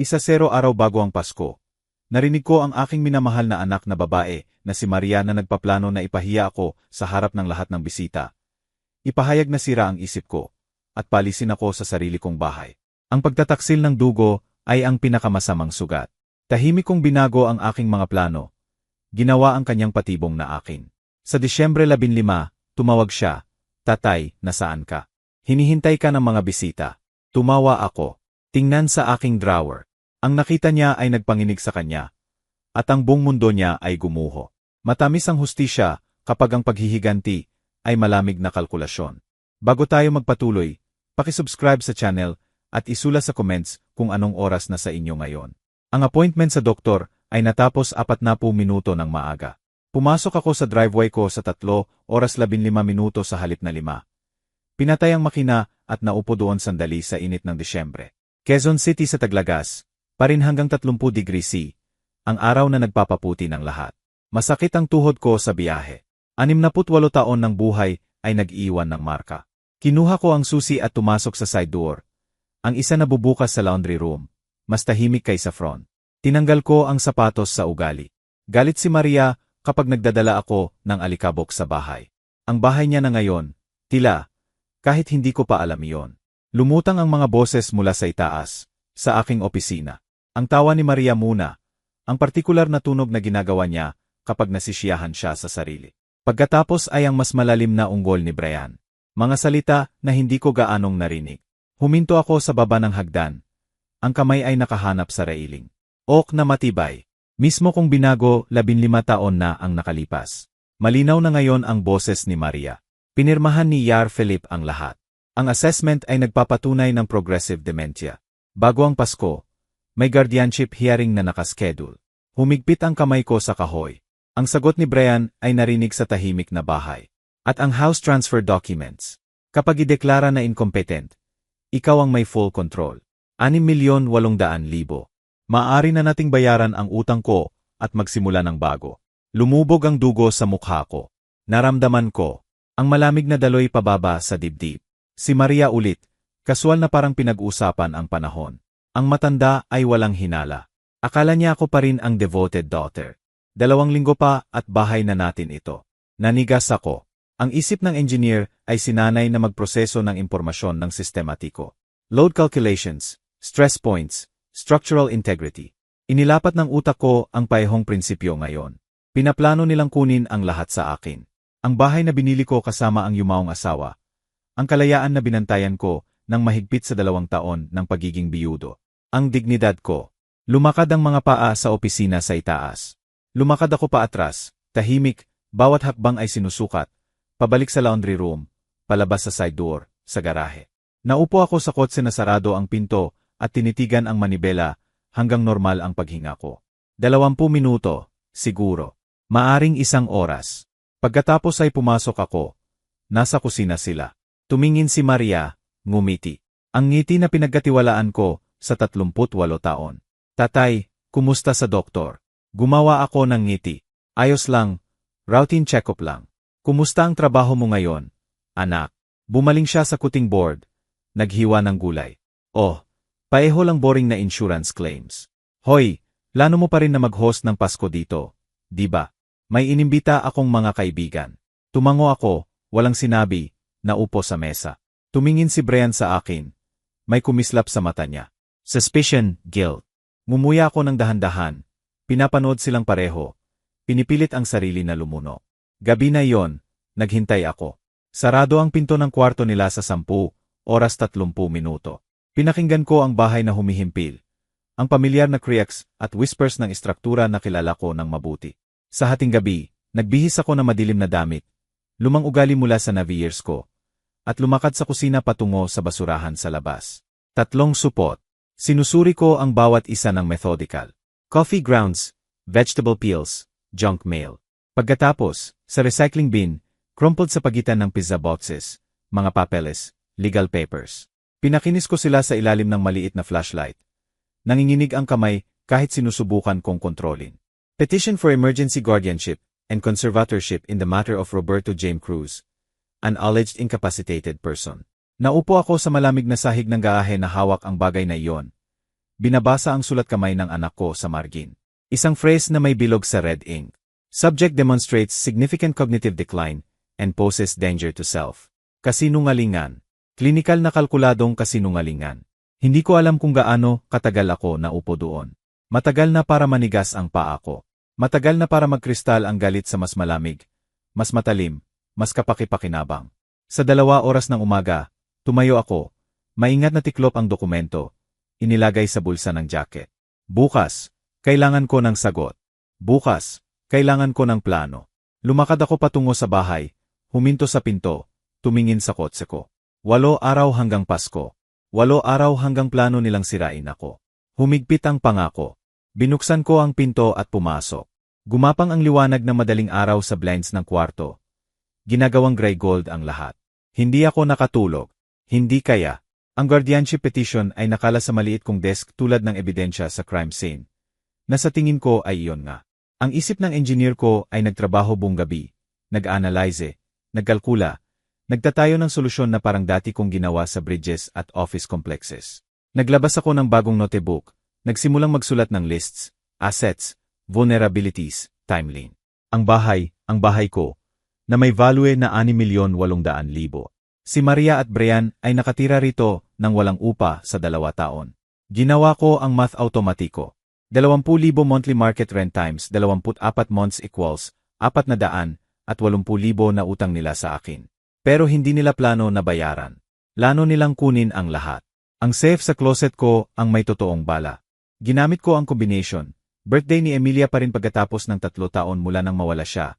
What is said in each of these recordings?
1-0 araw bago ang Pasko. Narinig ko ang aking minamahal na anak na babae na si Maria na nagpaplano na ipahiya ako sa harap ng lahat ng bisita. Ipahayag na sira ang isip ko, at palisin ako sa sarili kong bahay. Ang pagtataksil ng dugo ay ang pinakamasamang sugat. Tahimik kong binago ang aking mga plano. Ginawa ang kanyang patibong na akin. Sa Disyembre 15, tumawag siya, "Tatay, nasaan ka? Hinihintay ka ng mga bisita." Tumawa ako. Tingnan sa aking drawer. Ang nakita niya ay nagpanginig sa kanya. At ang buong mundo niya ay gumuho. Matamis ang hustisya kapag ang paghihiganti ay malamig na kalkulasyon. Bago tayo magpatuloy, paki-subscribe sa channel at isula sa comments kung anong oras na sa inyo ngayon. Ang appointment sa doktor ay natapos 40 minuto ng maaga. Pumasok ako sa driveway ko sa 3:15 sa halip na 5. Pinatay ang makina at naupo doon sandali sa init ng Disyembre. Quezon City sa Taglagas, pa rin hanggang 30 degrees C, ang araw na nagpapaputi ng lahat. Masakit ang tuhod ko sa biyahe. 68 taon ng buhay ay nag-iwan ng marka. Kinuha ko ang susi at tumasok sa side door. Ang isa na bubukas sa laundry room, mas tahimik kaysa front. Tinanggal ko ang sapatos sa ugali. Galit si Maria kapag nagdadala ako ng alikabok sa bahay. Ang bahay niya na ngayon, tila, kahit hindi ko pa alam iyon. Lumutang ang mga boses mula sa itaas, sa aking opisina. Ang tawa ni Maria muna, ang partikular na tunog na ginagawa niya kapag nasisiyahan siya sa sarili. Pagkatapos ay ang mas malalim na unggol ni Brian. Mga salita na hindi ko gaanong narinig. Huminto ako sa baba ng hagdan. Ang kamay ay nakahanap sa railing. Ok na matibay. Mismo kong binago, 15 taon na ang nakalipas. Malinaw na ngayon ang boses ni Maria. Pinirmahan ni Yar Philip ang lahat. Ang assessment ay nagpapatunay ng progressive dementia. Bago ang Pasko, may guardianship hearing na nakaschedule. Humigpit ang kamay ko sa kahoy. Ang sagot ni Brian ay narinig sa tahimik na bahay. At ang house transfer documents. Kapag ideklara na incompetent, ikaw ang may full control. 6,800,000. Maaari na nating bayaran ang utang ko at magsimula ng bago. Lumubog ang dugo sa mukha ko. Naramdaman ko ang malamig na daloy pababa sa dibdib. Si Maria ulit, kaswal na parang pinag-usapan ang panahon. Ang matanda ay walang hinala. Akala niya ako pa rin ang devoted daughter. 2 linggo pa at bahay na natin ito. Nanigas ako. Ang isip ng engineer ay sinanay na magproseso ng impormasyon ng sistematiko. Load calculations, stress points, structural integrity. Inilapat ng utak ko ang paehong prinsipyo ngayon. Pinaplano nilang kunin ang lahat sa akin. Ang bahay na binili ko kasama ang yumaong asawa. Ang kalayaan na binantayan ko nang mahigpit sa 2 taon ng pagiging biyudo. Ang dignidad ko. Lumakad ang mga paa sa opisina sa itaas. Lumakad ako pa atras, tahimik, bawat hakbang ay sinusukat. Pabalik sa laundry room, palabas sa side door, sa garahe. Naupo ako sa kotse na sarado ang pinto at tinitigan ang manibela hanggang normal ang paghinga ko. 20 minuto, siguro. Maaring 1 oras. Pagkatapos ay pumasok ako. Nasa kusina sila. Tumingin si Maria, ngumiti. Ang ngiti na pinagkatiwalaan ko sa 38 taon. "Tatay, kumusta sa doktor?" Gumawa ako ng ngiti. "Ayos lang, routine check-up lang." "Kumusta ang trabaho mo ngayon, anak?" Bumaling siya sa cutting board. Naghiwa ng gulay. "Oh, paeho lang boring na insurance claims." "Hoy, plano mo pa rin na mag-host ng Pasko dito, di ba? May inimbita akong mga kaibigan." Tumango ako, walang sinabi, naupo sa mesa. Tumingin si Brian sa akin. May kumislap sa mata niya. Suspicion, guilt. Ngumuya ako ng dahan-dahan. Pinapanood silang pareho. Pinipilit ang sarili na lumuno. Gabi na yon, naghintay ako. Sarado ang pinto ng kwarto nila sa 10:30 minuto. Pinakinggan ko ang bahay na humihimpil. Ang pamilyar na creaks at whispers ng istruktura na kilala ko ng mabuti. Sa hating gabi, nagbihis ako ng madilim na damit. Lumang ugali mula sa Navy years ko. At lumakad sa kusina patungo sa basurahan sa labas. 3 supot. Sinusuri ko ang bawat isa ng methodical. Coffee grounds, vegetable peels, junk mail. Pagkatapos, sa recycling bin, crumpled sa pagitan ng pizza boxes, mga papeles, legal papers. Pinakinis ko sila sa ilalim ng maliit na flashlight. Nanginginig ang kamay kahit sinusubukan kong kontrolin. Petition for emergency guardianship and conservatorship in the matter of Roberto James Cruz, an alleged incapacitated person. Naupo ako sa malamig na sahig ng garahe na hawak ang bagay na iyon. Binabasa ang sulat kamay ng anak ko sa margin. Isang phrase na may bilog sa red ink. Subject demonstrates significant cognitive decline and poses danger to self. Kasinungalingan. Klinikal na kalkuladong kasinungalingan. Hindi ko alam kung gaano katagal ako naupo doon. Matagal na para manigas ang paa ko. Matagal na para magkristal ang galit sa mas malamig, mas matalim, mas kapaki-pakinabang. Sa 2 oras ng umaga, tumayo ako. Maingat na tiklop ang dokumento. Inilagay sa bulsa ng jacket. Bukas, kailangan ko ng sagot. Bukas, kailangan ko ng plano. Lumakad ako patungo sa bahay, huminto sa pinto, tumingin sa kotse ko. 8 araw hanggang Pasko. 8 araw hanggang plano nilang sirain ako. Humigpit ang pangako. Binuksan ko ang pinto at pumasok. Gumapang ang liwanag ng madaling araw sa blinds ng kwarto. Ginagawang gray gold ang lahat. Hindi ako nakatulog. Hindi kaya. Ang guardianship petition ay nakala sa maliit kong desk tulad ng ebidensya sa crime scene. Nasa tingin ko ay iyon nga. Ang isip ng engineer ko ay nagtrabaho buong gabi. Nag-analyze, nagkalkula, nagtatayo ng solusyon na parang dati kong ginawa sa bridges at office complexes. Naglabas ako ng bagong notebook. Nagsimulang magsulat ng lists, assets, vulnerabilities, timeline. Ang bahay ko, na may value na 6,800,000. Si Maria at Brian ay nakatira rito nang walang upa sa 2 taon. Ginawa ko ang math automatiko. 20,000 monthly market rent times 24 months equals 480,000 na utang nila sa akin. Pero hindi nila plano na bayaran. Plano nilang kunin ang lahat. Ang safe sa closet ko ang may totoong bala. Ginamit ko ang combination. Birthday ni Emilia pa rin pagkatapos ng 3 taon mula nang mawala siya.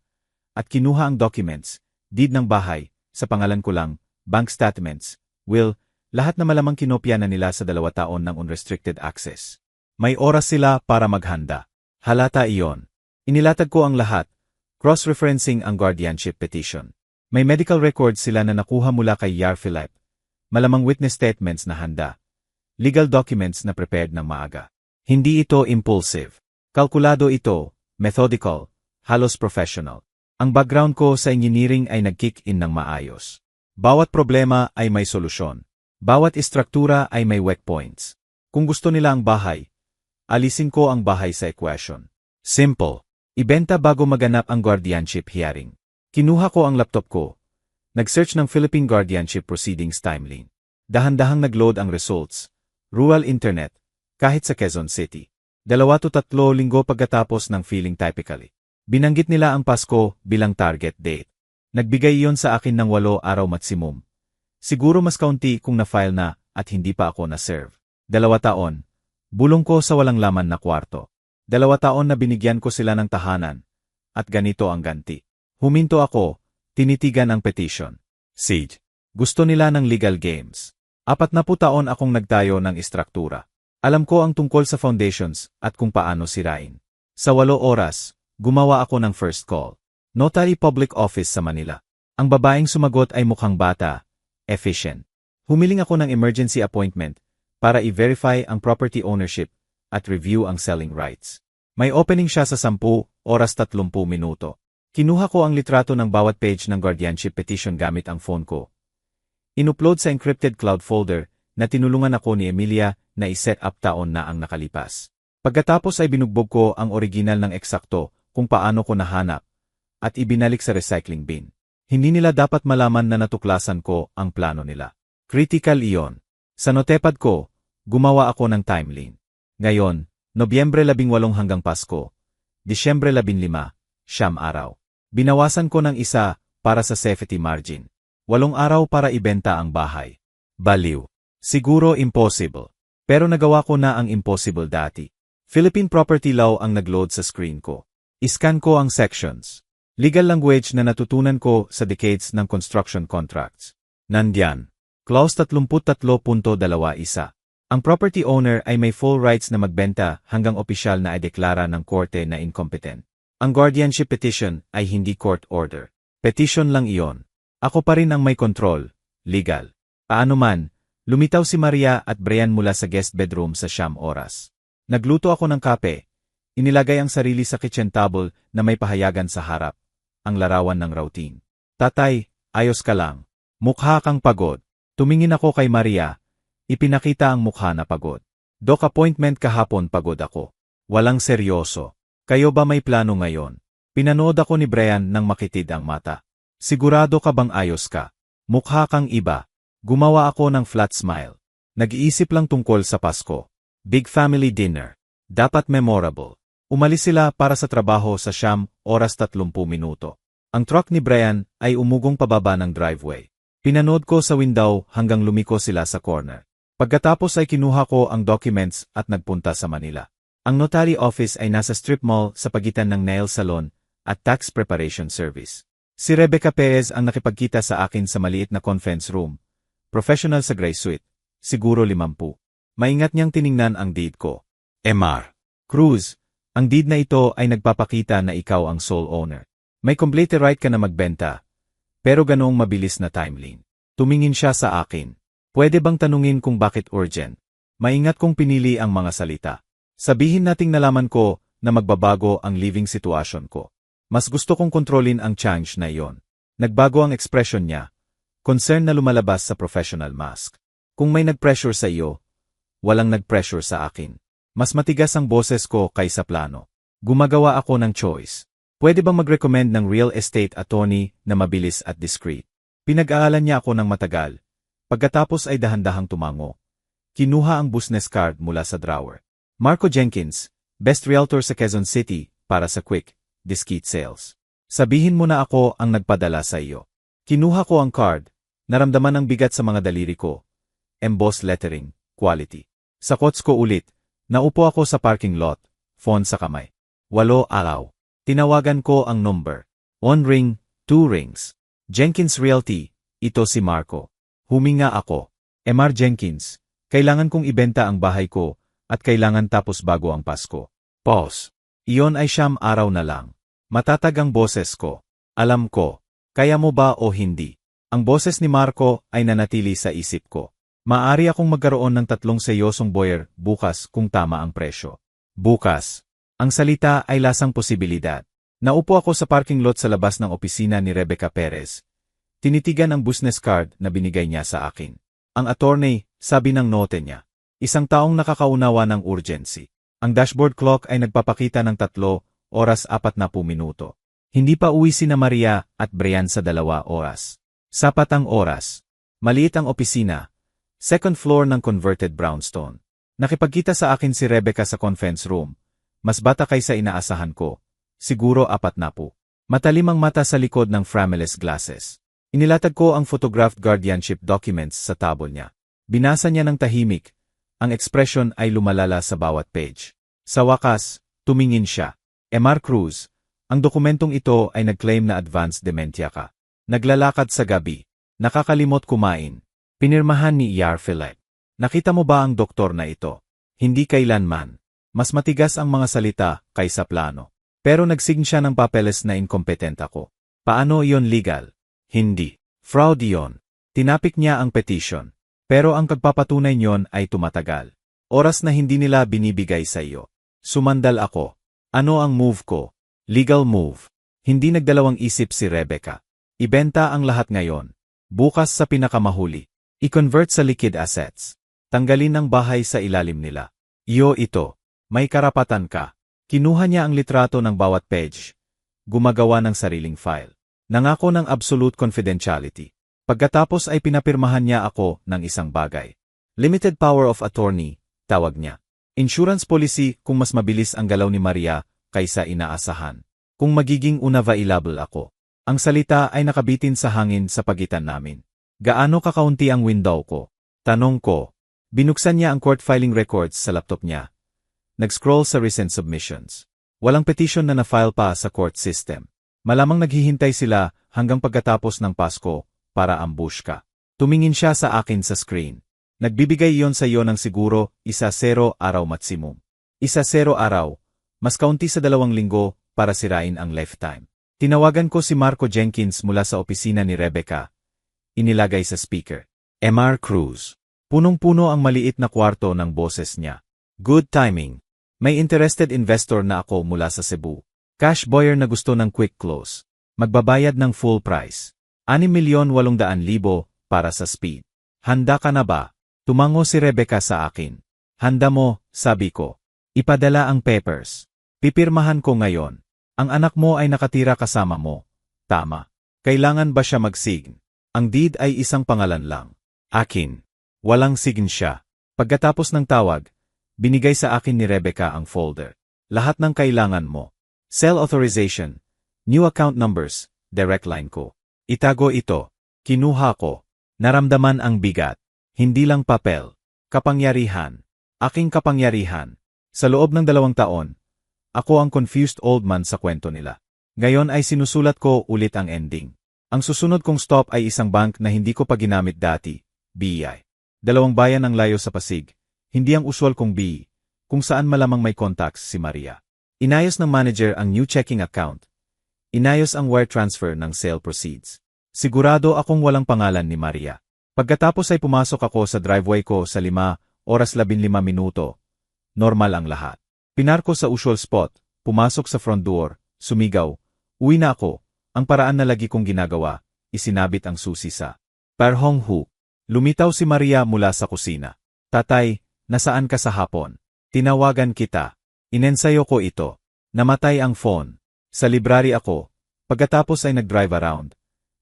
At kinuha ang documents, deed ng bahay, sa pangalan ko lang, bank statements, will, lahat na malamang kinopya na nila sa 2 taon ng unrestricted access. May oras sila para maghanda. Halata iyon. Inilatag ko ang lahat, cross-referencing ang guardianship petition. May medical records sila na nakuha mula kay Yar Philip. Malamang witness statements na handa. Legal documents na prepared ng maaga. Hindi ito impulsive. Kalkulado ito, methodical, halos professional. Ang background ko sa engineering ay nag-kick in ng maayos. Bawat problema ay may solusyon. Bawat istruktura ay may weak points. Kung gusto nila ang bahay, alisin ko ang bahay sa equation. Simple. Ibenta bago maganap ang guardianship hearing. Kinuha ko ang laptop ko. Nag-search ng Philippine Guardianship Proceedings timeline. Dahan-dahang nag-load ang results. Rural internet. Kahit sa Quezon City. 2 to 3 linggo pagkatapos ng filing typically. Binanggit nila ang Pasko bilang target date. Nagbigay iyon sa akin ng 8 araw maximum. Siguro mas kaunti kung na-file na at hindi pa ako na-serve. 2 taon. Bulong ko sa walang laman na kwarto. 2 taon na binigyan ko sila ng tahanan. At ganito ang ganti. Huminto ako, tinitigan ang petition. Siege. Gusto nila ng legal games. 40 taon akong nagtayo ng istruktura. Alam ko ang tungkol sa foundations at kung paano sirain. Sa 8 oras, gumawa ako ng first call. Notary Public Office sa Manila. Ang babaeng sumagot ay mukhang bata, efficient. Humiling ako ng emergency appointment para i-verify ang property ownership at review ang selling rights. May opening siya sa 10 oras 30 minuto. Kinuha ko ang litrato ng bawat page ng guardianship petition gamit ang phone ko. Inupload sa encrypted cloud folder na tinulungan ako ni Emilia na i-set up taon na ang nakalipas. Pagkatapos ay binugbog ko ang original ng eksakto kung paano ko nahanap at ibinalik sa recycling bin. Hindi nila dapat malaman na natuklasan ko ang plano nila. Critical iyon. Sa notepad ko, gumawa ako ng timeline. Ngayon, Nobyembre 18 hanggang Pasko, Disyembre 15, 9 araw. Binawasan ko ng isa para sa safety margin. 8 araw para ibenta ang bahay. Baliw. Siguro impossible. Pero nagawa ko na ang impossible dati. Philippine Property Law ang nagload sa screen ko. Iscan ko ang sections. Legal language na natutunan ko sa decades ng construction contracts. Nandiyan. Clause 33.21. Ang property owner ay may full rights na magbenta hanggang opisyal na ideklara ng korte na incompetent. Ang guardianship petition ay hindi court order. Petition lang iyon. Ako pa rin ang may control. Legal. Paano man, lumitaw si Maria at Brian mula sa guest bedroom sa 9 oras. Nagluto ako ng kape. Inilagay ang sarili sa kitchen table na may pahayagan sa harap. Ang larawan ng routine. Tatay, ayos ka lang. Mukha kang pagod. Tumingin ako kay Maria. Ipinakita ang mukha na pagod. Doc appointment kahapon, pagod ako. Walang seryoso. Kayo ba may plano ngayon? Pinanood ako ni Brian nang makitid ang mata. Sigurado ka bang ayos ka? Mukha kang iba. Gumawa ako ng flat smile. Nag-iisip lang tungkol sa Pasko. Big family dinner. Dapat memorable. Umalis sila para sa trabaho sa 9:30 minuto. Ang truck ni Brian ay umugong pababa ng driveway. Pinanood ko sa window hanggang lumiko sila sa corner. Pagkatapos ay kinuha ko ang documents at nagpunta sa Manila. Ang notary office ay nasa strip mall sa pagitan ng nail salon at tax preparation service. Si Rebecca Perez ang nakipagkita sa akin sa maliit na conference room. Professional sa gray suite. Siguro 50. Maingat niyang tiningnan ang deed ko. Mr. Cruz, ang deed na ito ay nagpapakita na ikaw ang sole owner. May complete right ka na magbenta. Pero ganoong mabilis na timeline. Tumingin siya sa akin. Pwede bang tanungin kung bakit urgent? Maingat kong pinili ang mga salita. Sabihin nating nalaman ko na magbabago ang living situation ko. Mas gusto kong kontrolin ang change na iyon. Nagbago ang ekspresyon niya. Concern na lumalabas sa professional mask. Kung may nag-pressure sa iyo, walang nag-pressure sa akin. Mas matigas ang boses ko kaysa plano. Gumagawa ako ng choice. Pwede bang mag-recommend ng real estate attorney na mabilis at discreet? Pinag-aalan niya ako ng matagal. Pagkatapos ay dahan-dahang tumango. Kinuha ang business card mula sa drawer. Marco Jenkins, best realtor sa Quezon City, para sa quick, discreet sales. Sabihin mo na ako ang nagpadala sa iyo. Kinuha ko ang card, naramdaman ang bigat sa mga daliri ko. Embossed lettering, quality. Sa kots ko ulit, naupo ako sa parking lot, phone sa kamay. 8 araw. Tinawagan ko ang number. 1 ring, 2 rings. Jenkins Realty, ito si Marco. Huminga ako. Mr. Jenkins, kailangan kong ibenta ang bahay ko at kailangan tapos bago ang Pasko. Pause. Iyon ay 9 araw na lang. Matatag ang boses ko. Alam ko. Kaya mo ba o hindi? Ang boses ni Marco ay nanatili sa isip ko. Maaari akong magkaroon ng 3 seryosong buyer bukas kung tama ang presyo. Bukas. Ang salita ay lasang posibilidad. Naupo ako sa parking lot sa labas ng opisina ni Rebecca Perez. Tinitigan ang business card na binigay niya sa akin. Ang attorney, sabi ng note niya. Isang taong nakakaunawa ng urgency. Ang dashboard clock ay nagpapakita ng 3:40 minuto. Hindi pa uwi sina Maria at Brian sa 2 oras. Sapat ang oras. Maliit ang opisina. Second floor ng converted brownstone. Nakipagkita sa akin si Rebecca sa conference room. Mas bata kaysa inaasahan ko. Siguro 40. Matalim ang mata sa likod ng frameless glasses. Inilatag ko ang photographed guardianship documents sa table niya. Binasa niya ng tahimik. Ang ekspresyon ay lumalala sa bawat page. Sa wakas, tumingin siya. Mr. Cruz, ang dokumentong ito ay nag-claim na advanced dementia ka. Naglalakad sa gabi. Nakakalimot kumain. Pinirmahan ni E.R. Philip. Nakita mo ba ang doktor na ito? Hindi kailanman. Mas matigas ang mga salita kaysa plano. Pero nagsign siya ng papeles na inkompetent ako. Paano iyon legal? Hindi. Fraud iyon. Tinapik niya ang petition. Pero ang pagpapatunay niyon ay tumatagal. Oras na hindi nila binibigay sa iyo. Sumandal ako. Ano ang move ko? Legal move. Hindi nagdalawang isip si Rebecca. Ibenta ang lahat ngayon. Bukas sa pinakamahuli. I-convert sa liquid assets. Tanggalin ang bahay sa ilalim nila. Iyo ito. May karapatan ka. Kinuha niya ang litrato ng bawat page. Gumagawa ng sariling file. Nangako ng absolute confidentiality. Pagkatapos ay pinapirmahan niya ako ng isang bagay. Limited power of attorney, tawag niya. Insurance policy kung mas mabilis ang galaw ni Maria kaysa inaasahan. Kung magiging unavailable ako. Ang salita ay nakabitin sa hangin sa pagitan namin. Gaano kakaunti ang window ko? Tanong ko. Binuksan niya ang court filing records sa laptop niya. Nag-scroll sa recent submissions. Walang petition na na-file pa sa court system. Malamang naghihintay sila hanggang pagkatapos ng Pasko para ambush ka. Tumingin siya sa akin sa screen. Nagbibigay iyon sa iyo ng siguro 1-0 araw maximum. 1-0 araw, mas kaunti sa 2 linggo para sirain ang lifetime. Tinawagan ko si Marco Jenkins mula sa opisina ni Rebecca. Inilagay sa speaker. Mr. Cruz. Punong-puno ang maliit na kwarto ng boses niya. Good timing. May interested investor na ako mula sa Cebu. Cash buyer na gusto ng quick close. Magbabayad ng full price. 6,800,000 para sa speed. Handa ka na ba? Tumango si Rebecca sa akin. Handa mo, sabi ko. Ipadala ang papers. Pipirmahan ko ngayon. Ang anak mo ay nakatira kasama mo. Tama. Kailangan ba siya mag-sign? Ang deed ay isang pangalan lang. Akin. Walang sign siya. Pagkatapos ng tawag, binigay sa akin ni Rebecca ang folder. Lahat ng kailangan mo. Sale authorization, new account numbers, direct line ko. Itago ito. Kinuha ko. Naramdaman ang bigat. Hindi lang papel. Kapangyarihan. Aking kapangyarihan. Sa loob ng 2 taon, ako ang confused old man sa kwento nila. Ngayon ay sinusulat ko ulit ang ending. Ang susunod kong stop ay isang bank na hindi ko pa ginamit dati, BI. 2 bayan ang layo sa Pasig, hindi ang usual kong BI, kung saan malamang may contacts si Maria. Inayos ng manager ang new checking account. Inayos ang wire transfer ng sale proceeds. Sigurado akong walang pangalan ni Maria. Pagkatapos ay pumasok ako sa driveway ko sa 5:15 minuto. Normal ang lahat. Pinarko sa usual spot, pumasok sa front door, sumigaw, uwi na ako. Ang paraan na lagi kong ginagawa, isinabit ang susi sa parhong hook. Lumitaw si Maria mula sa kusina. Tatay, nasaan ka sa hapon? Tinawagan kita. Inensayo ko ito. Namatay ang phone. Sa library ako. Pagkatapos ay nag-drive around.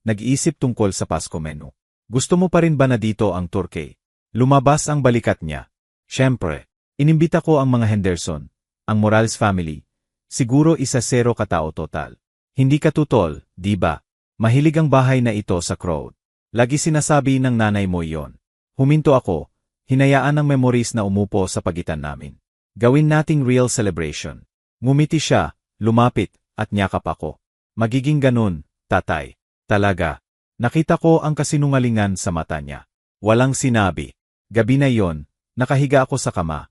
Nag-iisip tungkol sa Pasko menu. Gusto mo pa rin ba na dito ang Turkey? Lumabas ang balikat niya. Siyempre. Inimbita ko ang mga Henderson, ang Morales family. Siguro 1-0 katao total. Hindi ka tutol, di ba? Mahilig ang bahay na ito sa crowd. Lagi sinasabi ng nanay mo iyon. Huminto ako, hinayaan ng memories na umupo sa pagitan namin. Gawin nating real celebration. Ngumiti siya, lumapit, at niyakap ako. Magiging ganun, tatay. Talaga. Nakita ko ang kasinungalingan sa mata niya. Walang sinabi. Gabi na iyon, nakahiga ako sa kama.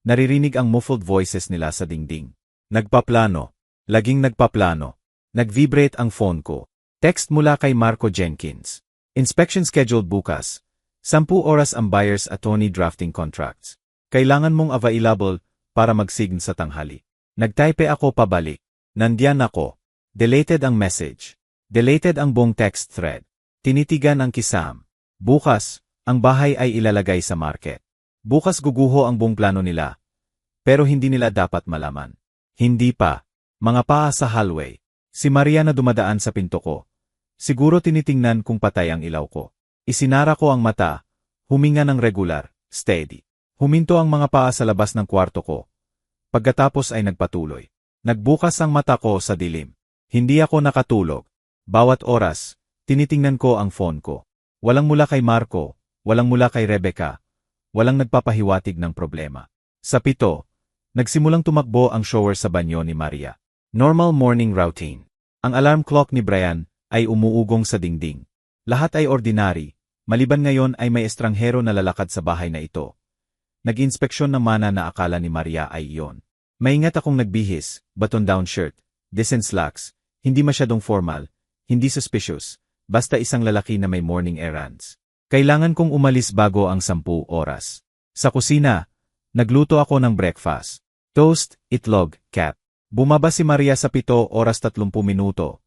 Naririnig ang muffled voices nila sa dingding. Nagpaplano. Laging nagpaplano. Nag-vibrate ang phone ko. Text mula kay Marco Jenkins. Inspection scheduled bukas. 10 oras ang buyer's attorney drafting contracts. Kailangan mong available para mag-sign sa tanghali. Nagtype ako pabalik. Nandiyan ako. Deleted ang message. Deleted ang buong text thread. Tinitigan ang kisam. Bukas, ang bahay ay ilalagay sa market. Bukas guguho ang buong plano nila. Pero hindi nila dapat malaman. Hindi pa. Mga paa sa hallway. Si Maria na dumadaan sa pinto ko. Siguro tinitingnan kung patay ang ilaw ko. Isinara ko ang mata. Huminga ng regular, steady. Huminto ang mga paa sa labas ng kwarto ko. Pagkatapos ay nagpatuloy. Nagbukas ang mata ko sa dilim. Hindi ako nakatulog. Bawat oras, tinitingnan ko ang phone ko. Walang mula kay Marco, walang mula kay Rebecca. Walang nagpapahiwatig ng problema. Sa 7, nagsimulang tumakbo ang shower sa banyo ni Maria. Normal morning routine. Ang alarm clock ni Brian ay umuugong sa dingding. Lahat ay ordinary, maliban ngayon ay may estranghero na lalakad sa bahay na ito. Nag-inspeksyon ng mana na akala ni Maria ay iyon. Maingat akong nagbihis, button-down shirt, decent slacks, hindi masyadong formal, hindi suspicious, basta isang lalaki na may morning errands. Kailangan kong umalis bago ang 10 oras. Sa kusina, nagluto ako ng breakfast. Toast, itlog, cat. Bumaba si Maria sa 7:30 minuto.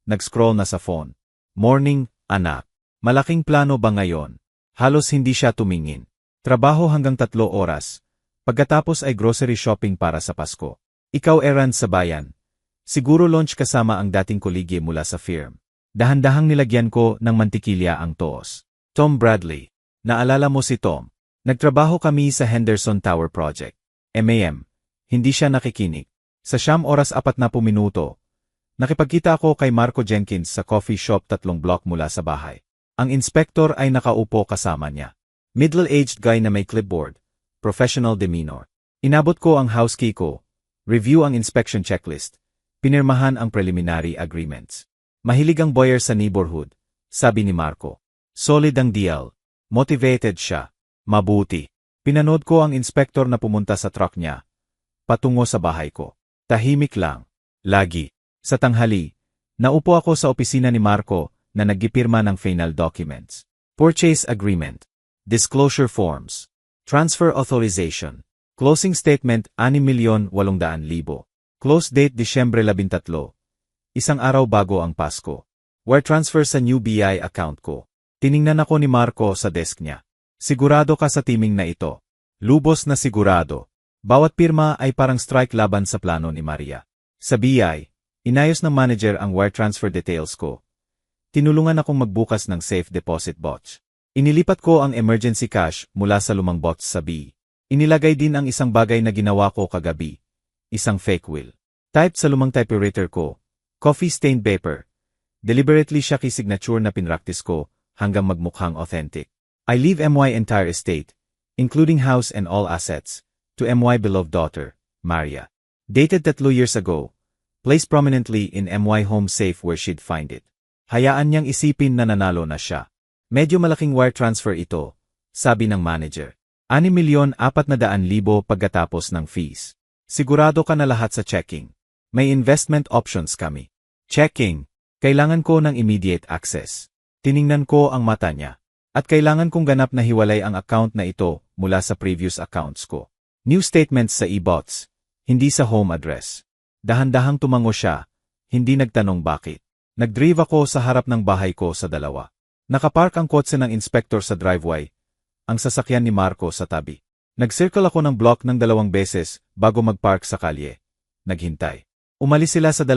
Nag-scroll na sa phone. Morning, anak. Malaking plano ba ngayon? Halos hindi siya tumingin. Trabaho hanggang 3 oras. Pagkatapos ay grocery shopping para sa Pasko. Ikaw errands sa bayan. Siguro lunch kasama ang dating kolege mula sa firm. Dahan-dahang nilagyan ko ng mantikilya ang toos. Tom Bradley. Naalala mo si Tom? Nagtrabaho kami sa Henderson Tower Project. MAM. Hindi siya nakikinig. Sa 9:40 minuto, nakipagkita ako kay Marco Jenkins sa coffee shop 3 block mula sa bahay. Ang inspektor ay nakaupo kasama niya. Middle-aged guy na may clipboard. Professional demeanor. Inabot ko ang house key ko. Review ang inspection checklist. Pinirmahan ang preliminary agreements. Mahilig ang buyer sa neighborhood, sabi ni Marco. Solid ang deal. Motivated siya. Mabuti. Pinanood ko ang inspektor na pumunta sa truck niya. Patungo sa bahay ko. Tahimik lang. Lagi. Sa tanghali, naupo ako sa opisina ni Marco na naggipirma ng final documents. Purchase agreement. Disclosure forms. Transfer authorization. Closing statement 6,800,000. Close date Disyembre 13. Isang araw bago ang Pasko. Wire transfer sa new BI account ko. Tiningnan ako ni Marco sa desk niya. Sigurado ka sa timing na ito. Lubos na sigurado. Bawat pirma ay parang strike laban sa plano ni Maria. Sa BI, inayos ng manager ang wire transfer details ko. Tinulungan akong magbukas ng safe deposit box. Inilipat ko ang emergency cash mula sa lumang box sa B. Inilagay din ang isang bagay na ginawa ko kagabi. Isang fake will. Typed sa lumang typewriter ko. Coffee-stained paper. Deliberately siya signature na pinractice ko hanggang magmukhang authentic. I leave MY entire estate, including house and all assets, to MY beloved daughter, Maria. Dated 3 years ago. Placed prominently in MY home safe where she'd find it. Hayaan niyang isipin na nanalo na siya. Medyo malaking wire transfer ito, sabi ng manager. 6,400,000 pagkatapos ng fees. Sigurado ka na lahat sa checking. May investment options kami. Checking. Kailangan ko ng immediate access. Tiningnan ko ang mata niya. At kailangan kong ganap na hiwalay ang account na ito mula sa previous accounts ko. New statements sa e-bots, hindi sa home address. Dahan-dahang tumango siya, hindi nagtanong bakit. Nag-drive ako sa harap ng bahay ko sa dalawa. Nakapark ang kotse ng inspector sa driveway, ang sasakyan ni Marco sa tabi. Nag-circle ako ng block ng 2 beses bago mag-park sa kalye. Naghintay. Umalis sila sa 2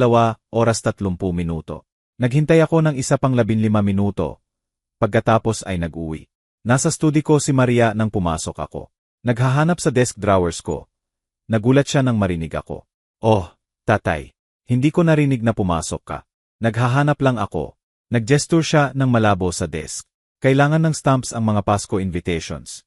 oras 30 minuto. Naghintay ako ng isa pang 15 minuto. Pagkatapos ay nag-uwi. Nasa study ko si Maria nang pumasok ako. Naghahanap sa desk drawers ko. Nagulat siya nang marinig ako. Oh, tatay. Hindi ko narinig na pumasok ka. Naghahanap lang ako. Nag-gesture siya ng malabo sa desk. Kailangan ng stamps ang mga Pasko invitations.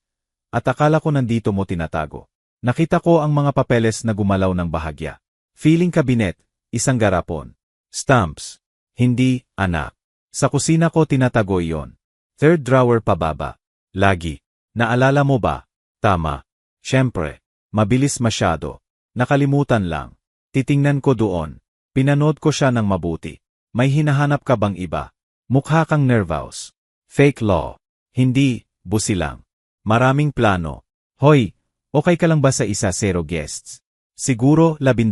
At akala ko nandito mo tinatago. Nakita ko ang mga papeles na gumalaw ng bahagya. Feeling cabinet, isang garapon. Stamps. Hindi, anak. Sa kusina ko tinatago iyon. 3rd drawer pababa. Lagi. Naalala mo ba? Tama. Siyempre. Mabilis masyado. Nakalimutan lang. Titingnan ko doon. Pinanood ko siya ng mabuti. May hinahanap ka bang iba? Mukha kang nervous. Fake law. Hindi, busi lang. Maraming plano. Hoy, okay ka lang ba sa 1-0 guests? Siguro 12.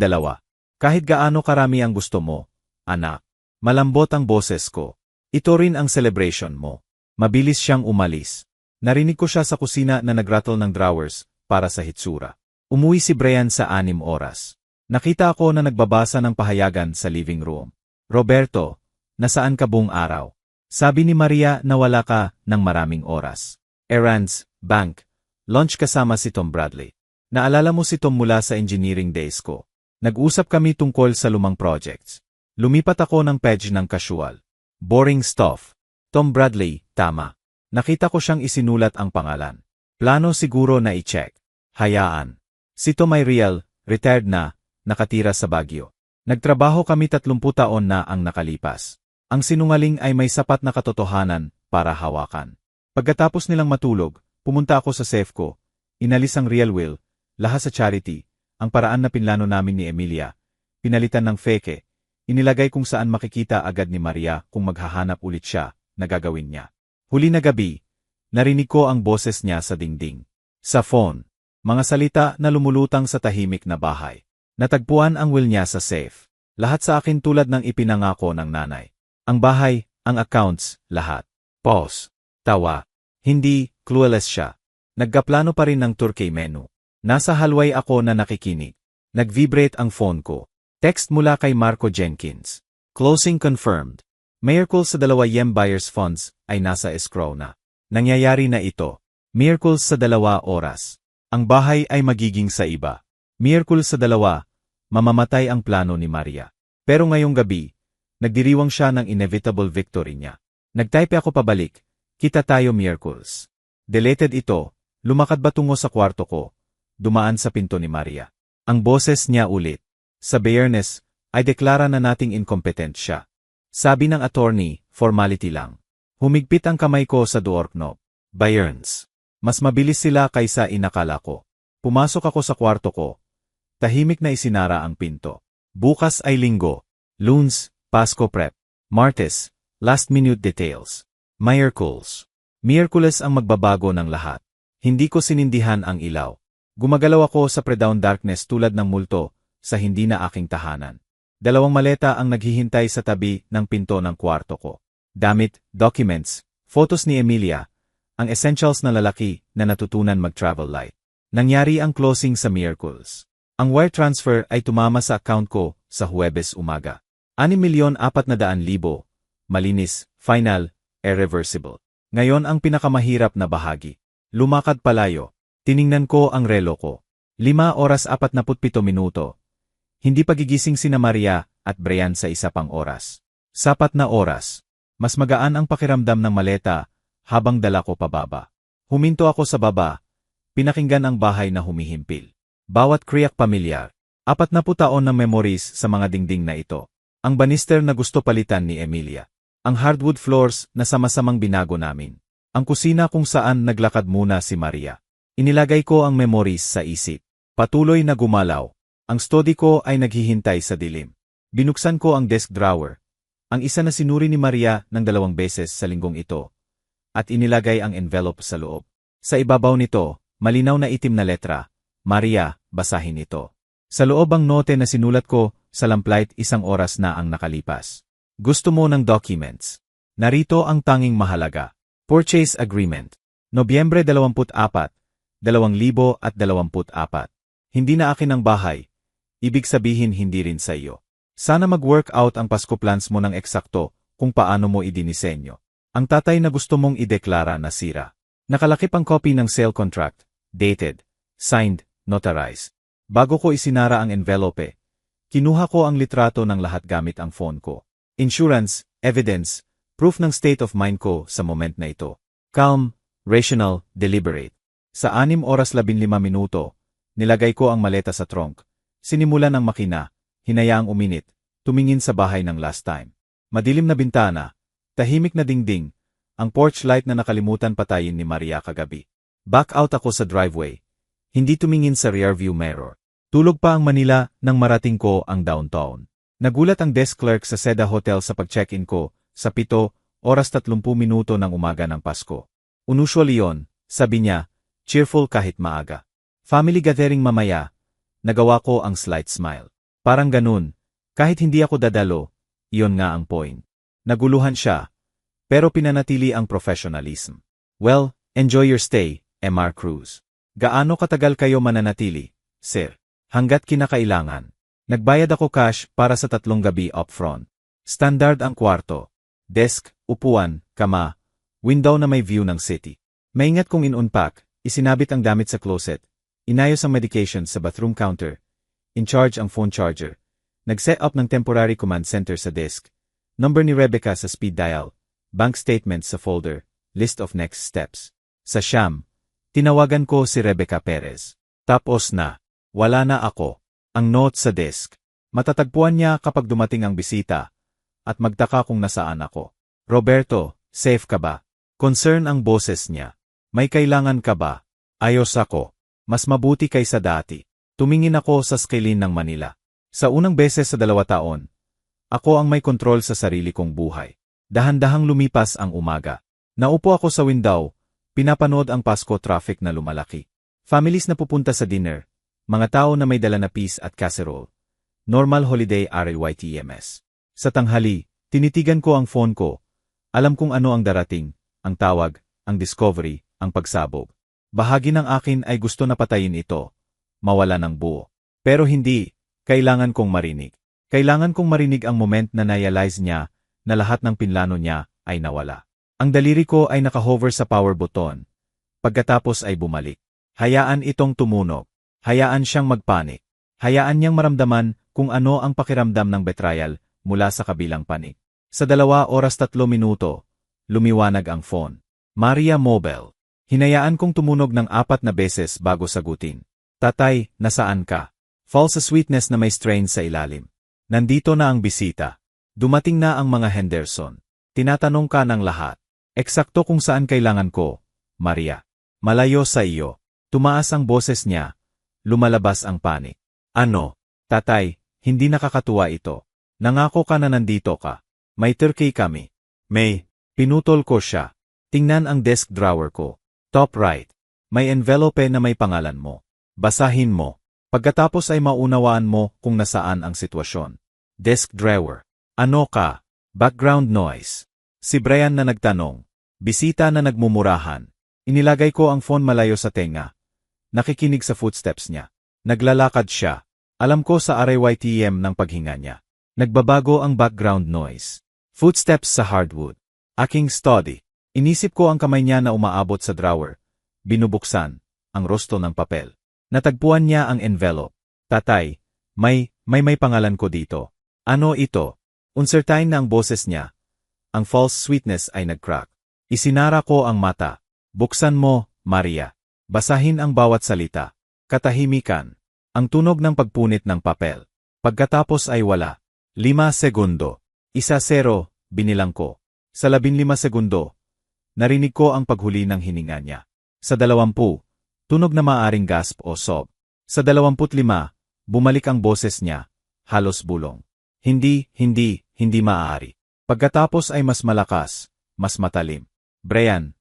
Kahit gaano karami ang gusto mo, anak. Malambot ang boses ko. Ito rin ang celebration mo. Mabilis siyang umalis. Narinig ko siya sa kusina na nagrattle ng drawers para sa hitsura. Umuwi si Brian sa 6 oras. Nakita ako na nagbabasa ng pahayagan sa living room. Roberto, nasaan ka buong araw? Sabi ni Maria na wala ka ng maraming oras. Errands, bank, lunch kasama si Tom Bradley. Naalala mo si Tom mula sa engineering days ko. Nag-usap kami tungkol sa lumang projects. Lumipat ako ng page ng casual. Boring stuff. Tom Bradley, tama. Nakita ko siyang isinulat ang pangalan. Plano siguro na i-check. Hayaan. Si Tom ay real, retired na, nakatira sa Baguio. Nagtrabaho kami 30 taon na ang nakalipas. Ang sinungaling ay may sapat na katotohanan para hawakan. Pagkatapos nilang matulog, pumunta ako sa safe ko. Inalis ang real will, lahat sa charity, ang paraan na pinlano namin ni Emilia. Pinalitan ng fake. Inilagay kung saan makikita agad ni Maria kung maghahanap ulit siya na gagawin niya. Huli na gabi, narinig ko ang boses niya sa dingding. Sa phone, mga salita na lumulutang sa tahimik na bahay. Natagpuan ang will niya sa safe. Lahat sa akin tulad ng ipinangako ng nanay. Ang bahay, ang accounts, lahat. Pause. Tawa. Hindi, clueless siya. Nagkaplano pa rin ng Turkey menu. Nasa halway ako na nakikinig. Nag-vibrate ang phone ko. Text mula kay Marco Jenkins. Closing confirmed. Miracles sa 2 YEM buyers funds ay nasa escrow na. Nangyayari na ito. Miracles sa 2 oras. Ang bahay ay magiging sa iba. Miracles sa 2, mamamatay ang plano ni Maria. Pero ngayong gabi, nagdiriwang siya ng inevitable victory niya. Nagtype ako pabalik. Kita tayo Miracles. Deleted ito. Lumakad ba tungo sa kwarto ko? Dumaan sa pinto ni Maria. Ang boses niya ulit. Sa fairness, ay deklara na nating incompetent siya. Sabi ng attorney, formality lang. Humigpit ang kamay ko sa doorknob. Bayerns. Mas mabilis sila kaysa inakala ko. Pumasok ako sa kwarto ko. Tahimik na isinara ang pinto. Bukas ay linggo. Lunes, Pasko prep. Martes, last minute details. Miracles. Miyerkules ang magbabago ng lahat. Hindi ko sinindihan ang ilaw. Gumagalaw ako sa pre-dawn darkness tulad ng multo sa hindi na aking tahanan. 2 maleta ang naghihintay sa tabi ng pinto ng kwarto ko. Damit, documents, photos ni Emilia, ang essentials na lalaki na natutunan mag-travel light. Nangyari ang closing sa Miyerkules. Ang wire transfer ay tumama sa account ko sa Huwebes umaga. 6,400,000. Malinis, final, irreversible. Ngayon ang pinakamahirap na bahagi. Lumakad palayo. Tiningnan ko ang relo ko. 5:47. Hindi pagigising sina Maria at Brian sa isa pang oras. Sapat na oras. Mas magaan ang pakiramdam ng maleta habang dala ko pababa. Huminto ako sa baba. Pinakinggan ang bahay na humihimpil. Bawat kriyak pamilyar. 40 taon ng memories sa mga dingding na ito. Ang banister na gusto palitan ni Emilia. Ang hardwood floors na sama-samang binago namin. Ang kusina kung saan naglakad muna si Maria. Inilagay ko ang memories sa isip. Patuloy na gumalaw. Ang study ko ay naghihintay sa dilim. Binuksan ko ang desk drawer. Ang isa na sinuri ni Maria ng 2 beses sa linggong ito. At inilagay ang envelope sa loob. Sa ibabaw nito, malinaw na itim na letra. Maria, basahin ito. Sa loob ang note na sinulat ko, sa lamplight 1 oras na ang nakalipas. Gusto mo ng documents. Narito ang tanging mahalaga. Purchase Agreement. Nobyembre 24, 2024. Hindi na akin ang bahay. Ibig sabihin hindi rin sa iyo. Sana mag-work out ang Pasko plans mo ng eksakto kung paano mo idinisenyo. Ang tatay na gusto mong ideklara na sira. Nakalakip ang copy ng sale contract, dated, signed, notarized. Bago ko isinara ang envelope, kinuha ko ang litrato ng lahat gamit ang phone ko. Insurance, evidence, proof ng state of mind ko sa moment na ito. Calm, rational, deliberate. Sa 6:15, nilagay ko ang maleta sa trunk. Sinimulan ang makina, hinayaang uminit, tumingin sa bahay ng last time. Madilim na bintana, tahimik na dingding, ang porch light na nakalimutan patayin ni Maria kagabi. Back out ako sa driveway. Hindi tumingin sa rearview mirror. Tulog pa ang Manila nang marating ko ang downtown. Nagulat ang desk clerk sa Seda Hotel sa pag-check-in ko sa 7:30 ng umaga ng Pasko. Unusual iyon, sabi niya, cheerful kahit maaga. Family gathering mamaya, nagawa ko ang slight smile. Parang ganun, kahit hindi ako dadalo, iyon nga ang point. Naguluhan siya, pero pinanatili ang professionalism. Well, enjoy your stay, MR Cruz. Gaano katagal kayo mananatili, sir? Hanggat kinakailangan. Nagbayad ako cash para sa 3 gabi upfront. Standard ang kwarto. Desk, upuan, kama, window na may view ng city. Maingat kong in-unpack, isinabit ang damit sa closet, inayos ang medication sa bathroom counter, in charge ang phone charger, nag-set up ng temporary command center sa desk, number ni Rebecca sa speed dial, bank statements sa folder, list of next steps. Sa Siam, tinawagan ko si Rebecca Perez. Tapos na. Wala na ako. Ang note sa desk. Matatagpuan niya kapag dumating ang bisita. At magtaka kung nasaan ako. Roberto, safe ka ba? Concern ang boses niya. May kailangan ka ba? Ayos ako. Mas mabuti kaysa dati. Tumingin ako sa screen ng Manila. Sa unang beses sa 2 taon, ako ang may kontrol sa sarili kong buhay. Dahan-dahang lumipas ang umaga. Naupo ako sa window, pinapanood ang Pasko traffic na lumalaki. Families na pupunta sa dinner, mga tao na may dala na peas at casserole. Normal holiday RLYTMS. Sa tanghali, tinitigan ko ang phone ko. Alam kung ano ang darating, ang tawag, ang discovery, ang pagsabog. Bahagi ng akin ay gusto na patayin ito, mawala ng buo. Pero hindi, kailangan kong marinig. Kailangan kong marinig ang moment na na-realize niya na lahat ng pinlano niya ay nawala. Ang daliri ko ay nakahover sa power button. Pagkatapos ay bumalik. Hayaan itong tumunog. Hayaan siyang magpanik. Hayaan niyang maramdaman kung ano ang pakiramdam ng betrayal mula sa kabilang panig. Sa 2:03, lumiwanag ang phone. Maria Mobile. Hinayaan kong tumunog ng 4 na beses bago sagutin. Tatay, nasaan ka? False sweetness na may strain sa ilalim. Nandito na ang bisita. Dumating na ang mga Henderson. Tinatanong ka ng lahat. Eksakto kung saan kailangan ko, Maria. Malayo sa iyo. Tumaas ang boses niya. Lumalabas ang panik. Ano? Tatay, hindi nakakatuwa ito. Nangako ka na nandito ka. May turkey kami. May. Pinutol ko siya. Tingnan ang desk drawer ko. Top right. May envelope na may pangalan mo. Basahin mo. Pagkatapos ay maunawaan mo kung nasaan ang sitwasyon. Desk drawer. Ano ka? Background noise. Si Brian na nagtanong. Bisita na nagmumurahan. Inilagay ko ang phone malayo sa tenga. nakikinig sa footsteps niya. Naglalakad siya. Alam ko sa RYTM ng paghinga niya. Nagbabago ang background noise. Footsteps sa hardwood. Aking study. Inisip ko ang kamay niya na umaabot sa drawer. Binubuksan ang rosto ng papel. Natagpuan niya ang envelope. Tatay, may pangalan ko dito. Ano ito? Uncertain na ang boses niya. Ang false sweetness ay nag-crack. Isinara ko ang mata. Buksan mo, Maria. Basahin ang bawat salita. Katahimikan. Ang tunog ng pagpunit ng papel. Pagkatapos ay wala. 5 segundo. 1-0, binilang ko. Sa 15 segundo, narinig ko ang paghuli ng hininga niya. Sa 20, tunog na maaring gasp o sob. Sa 25, bumalik ang boses niya, halos bulong. Hindi maaari. Pagkatapos ay mas malakas, mas matalim. Brian,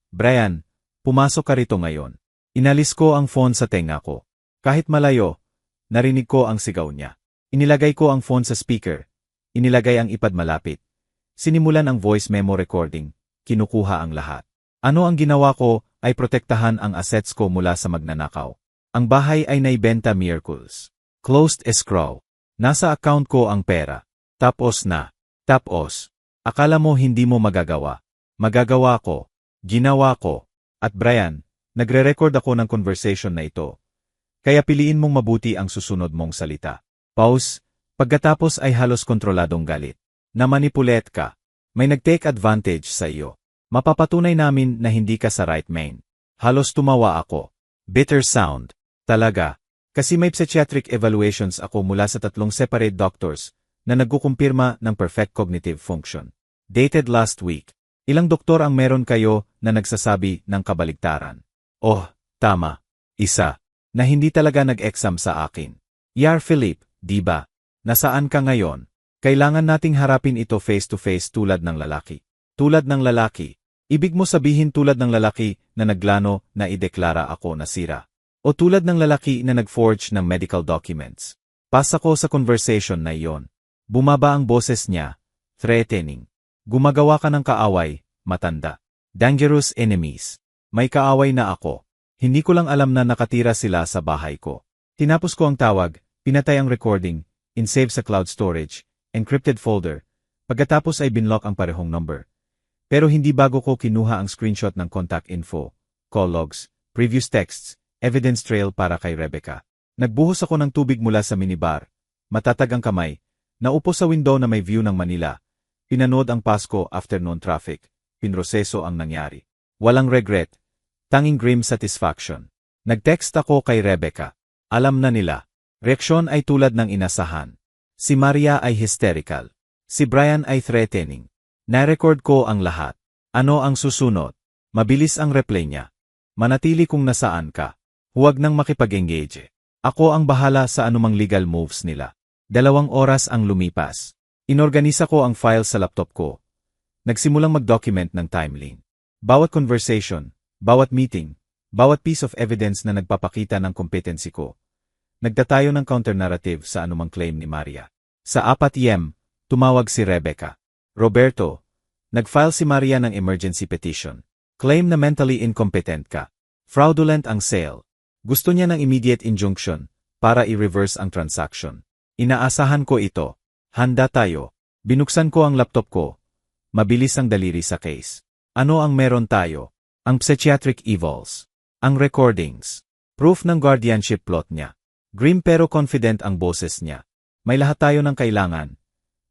pumasok ka rito ngayon. Inalis ko ang phone sa tenga ko. Kahit malayo, narinig ko ang sigaw niya. Inilagay ko ang phone sa speaker. Inilagay ang ipad malapit. Sinimulan ang voice memo recording. Kinukuha ang lahat. Ano ang ginawa ko ay protektahan ang assets ko mula sa magnanakaw. Ang bahay ay naibenta miracles. Closed escrow. Nasa account ko ang pera. Tapos na. Tapos. Akala mo hindi mo magagawa. Magagawa ko. Ginawa ko. At Brian, nagre-record ako ng conversation na ito. Kaya piliin mong mabuti ang susunod mong salita. Pause. Pagkatapos ay halos kontroladong galit. Namanipulate ka. May nag-take advantage sa iyo. Mapapatunay namin na hindi ka sa right main. Halos tumawa ako. Bitter sound. Talaga. Kasi may psychiatric evaluations ako mula sa 3 separate doctors na nagkukumpirma ng perfect cognitive function. Dated last week. Ilang doktor ang meron kayo na nagsasabi ng kabaligtaran? Oh, tama. Isa. Na hindi talaga nag-exam sa akin. Yar Philip, di ba? Nasaan ka ngayon? Kailangan nating harapin ito face-to-face tulad ng lalaki. Tulad ng lalaki. Ibig mo sabihin tulad ng lalaki na naglano na ideklara ako nasira. O tulad ng lalaki na nag-forge ng medical documents. Pasa ko sa conversation na iyon. Bumaba ang boses niya. Threatening. Gumagawa ka ng kaaway, matanda. Dangerous enemies. May kaaway na ako. Hindi ko lang alam na nakatira sila sa bahay ko. Tinapos ko ang tawag, pinatay ang recording, in-save sa cloud storage, encrypted folder. Pagkatapos ay binlock ang parehong number. Pero hindi bago ko kinuha ang screenshot ng contact info, call logs, previous texts, evidence trail para kay Rebecca. Nagbuhos ako ng tubig mula sa minibar. Matatag ang kamay. Naupo sa window na may view ng Manila. Pinanood ang Pasko afternoon traffic. Pinroseso ang nangyari. Walang regret. Tanging grim satisfaction. Nag-text ako kay Rebecca. Alam na nila. Reaksyon ay tulad ng inasahan. Si Maria ay hysterical. Si Brian ay threatening. Na-record ko ang lahat. Ano ang susunod? Mabilis ang reply niya. Manatili kung nasaan ka. Huwag nang makipag-engage. Ako ang bahala sa anumang legal moves nila. 2 oras ang lumipas. Inorganisa ko ang file sa laptop ko. Nagsimulang mag-document ng timeline. Bawat conversation, bawat meeting, bawat piece of evidence na nagpapakita ng competency ko. Nagtatayo ng counter-narrative sa anumang claim ni Maria. Sa 4 tumawag si Rebecca. Roberto, nag-file si Maria ng emergency petition. Claim na mentally incompetent ka. Fraudulent ang sale. Gusto niya ng immediate injunction para i-reverse ang transaction. Inaasahan ko ito. Handa tayo. Binuksan ko ang laptop ko. Mabilis ang daliri sa case. Ano ang meron tayo? Ang psychiatric evals. Ang recordings. Proof ng guardianship plot niya. Grim pero confident ang boses niya. May lahat tayo ng kailangan.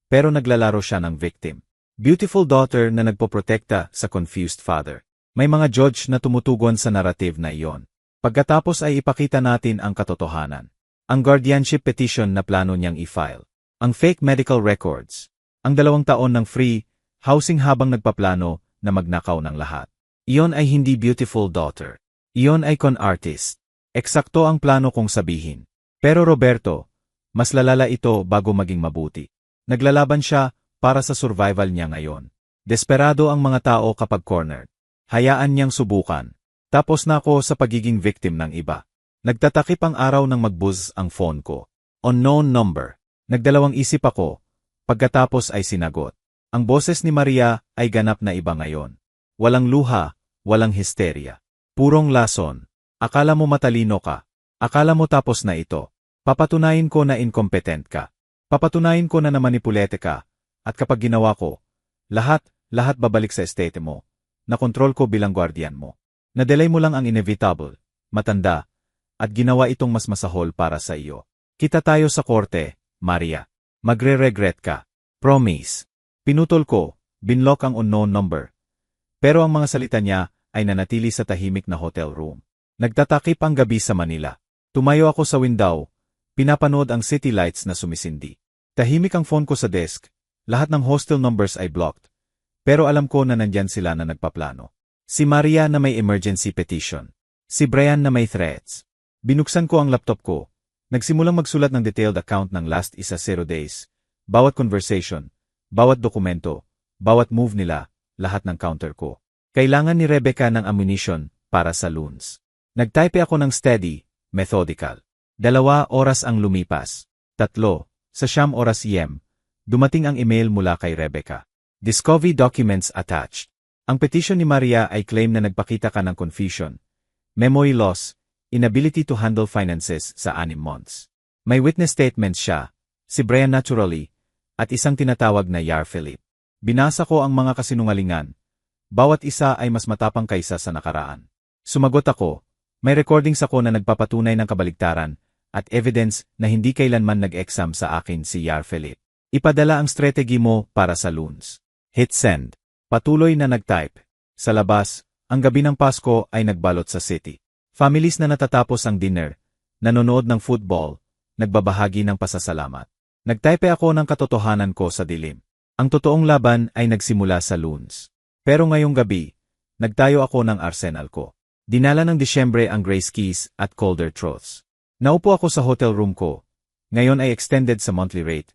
Pero naglalaro siya ng victim. Beautiful daughter na nagpoprotekta sa confused father. May mga judge na tumutugon sa narrative na iyon. Pagkatapos ay ipakita natin ang katotohanan. Ang guardianship petition na plano niyang i-file. Ang fake medical records. Ang 2 taon ng free housing habang nagpaplano na magnakaw ng lahat. Iyon ay hindi beautiful daughter. Iyon ay con artist. Eksakto ang plano kong sabihin. Pero Roberto, mas lalala ito bago maging mabuti. Naglalaban siya para sa survival niya ngayon. Desperado ang mga tao kapag cornered. Hayaan niyang subukan. Tapos na ako sa pagiging victim ng iba. Nagtatakip ang araw nang mag-buzz ang phone ko. Unknown number. Nagdalawang isip ako. Pagkatapos ay sinagot. Ang boses ni Maria ay ganap na iba ngayon. Walang luha, walang histeria. Purong lason. Akala mo matalino ka. Akala mo tapos na ito. Papatunayin ko na incompetent ka. Papatunayin ko na namanipulete ka. At kapag ginawa ko, lahat babalik sa estete mo. Nakontrol ko bilang guardian mo. Nadelay mo lang ang inevitable, matanda, at ginawa itong mas masahol para sa iyo. Kita tayo sa korte, Maria. Magre-regret ka. Promise. Pinutol ko, binlock ang unknown number. Pero ang mga salita niya ay nanatili sa tahimik na hotel room. Nagtatakip ang gabi sa Manila. Tumayo ako sa window, pinapanood ang city lights na sumisindi. Tahimik ang phone ko sa desk, lahat ng hostel numbers ay blocked. Pero alam ko na nandyan sila na nagpaplano. Si Maria na may emergency petition. Si Brian na may threats. Binuksan ko ang laptop ko. Nagsimulang magsulat ng detailed account ng last 0 days. Bawat conversation, bawat dokumento, bawat move nila, lahat ng counter ko. Kailangan ni Rebecca ng ammunition para sa loans. Nagtype ako ng steady, methodical. 2 oras ang lumipas. 3, sa 9 oras PM, dumating ang email mula kay Rebecca. Discovery documents attached. Ang petition ni Maria ay claim na nagpakita ka ng confusion, memory loss, inability to handle finances sa 6 months. May witness statements siya, si Brian naturally, at isang tinatawag na Yar Philip. Binasa ko ang mga kasinungalingan. Bawat isa ay mas matapang kaysa sa nakaraan. Sumagot ako. May recordings ako na nagpapatunay ng kabaligtaran at evidence na hindi kailanman nag-exam sa akin si Yar Philip. Ipadala ang strategy mo para sa loans. Hit send. Patuloy na nag-type. Sa labas, ang gabi ng Pasko ay nagbalot sa city. Families na natatapos ang dinner, nanonood ng football, nagbabahagi ng pasasalamat. Nagtype ako ng katotohanan ko sa dilim. Ang totoong laban ay nagsimula sa loans. Pero ngayong gabi, nagtayo ako ng arsenal ko. Dinala ng Disyembre ang Grace Keys at Colder Truths. Naupo ako sa hotel room ko. Ngayon ay extended sa monthly rate.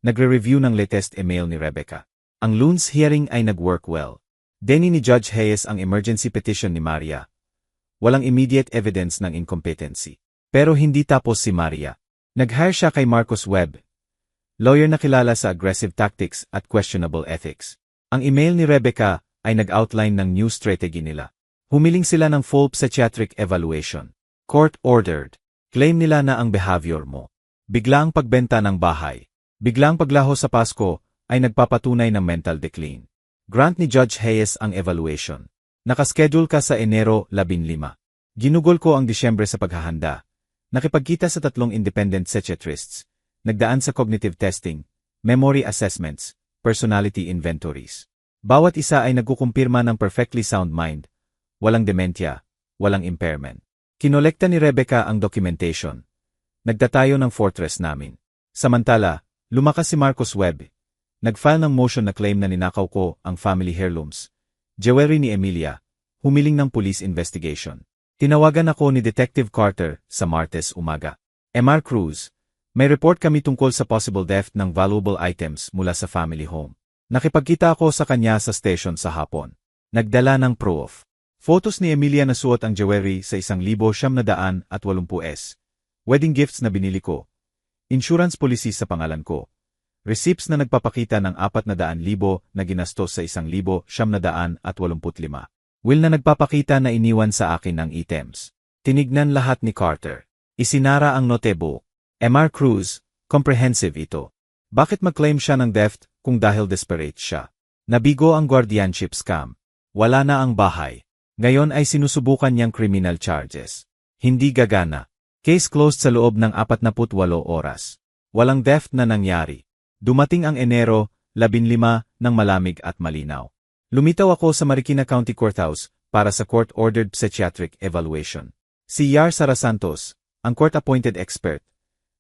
Nagre-review ng latest email ni Rebecca. Ang loans hearing ay nag-work well. Deni ni Judge Hayes ang emergency petition ni Maria. Walang immediate evidence ng incompetency. Pero hindi tapos si Maria. Nag-hire siya kay Marcus Webb, lawyer na kilala sa aggressive tactics at questionable ethics. Ang email ni Rebecca ay nag-outline ng new strategy nila. Humiling sila ng full psychiatric evaluation. Court-ordered. Claim nila na ang behavior mo. Biglang pagbenta ng bahay. Biglang paglaho sa Pasko ay nagpapatunay ng mental decline. Grant ni Judge Hayes ang evaluation. Nakaschedule ka sa Enero 15. Ginugol ko ang Disyembre sa paghahanda. Nakipagkita sa 3 independent psychiatrists. Nagdaan sa cognitive testing, memory assessments, personality inventories. Bawat isa ay nagkukumpirma ng perfectly sound mind. Walang dementia, walang impairment. Kinolekta ni Rebecca ang documentation. Nagtatayo ng fortress namin. Samantala, lumakas si Marcus Webb. Nag-file ng motion na claim na ninakaw ko ang family heirlooms. Jewelry ni Emilia. Humiling ng police investigation. Tinawagan ako ni Detective Carter sa Martes umaga. Mr. Cruz, may report kami tungkol sa possible theft ng valuable items mula sa family home. Nakipagkita ako sa kanya sa station sa hapon. Nagdala ng proof. Photos ni Emilia na suot ang jewelry sa 1,980s. Wedding gifts na binili ko. Insurance policy sa pangalan ko. Receipts na nagpapakita ng 400,000 na ginastos sa 1,985. Will na nagpapakita na iniwan sa akin ang items. Tinignan lahat ni Carter. Isinara ang notebook. Mr. Cruz, comprehensive ito. Bakit mag-claim siya ng theft kung dahil desperate siya? Nabigo ang guardianship scam. Wala na ang bahay. Ngayon ay sinusubukan niyang criminal charges. Hindi gagana. Case closed sa loob ng 48 oras. Walang theft na nangyari. Dumating ang Enero 15 ng malamig at malinaw. Lumitaw ako sa Marikina County Courthouse para sa court-ordered psychiatric evaluation. Si Yar Sarasantos, ang court-appointed expert,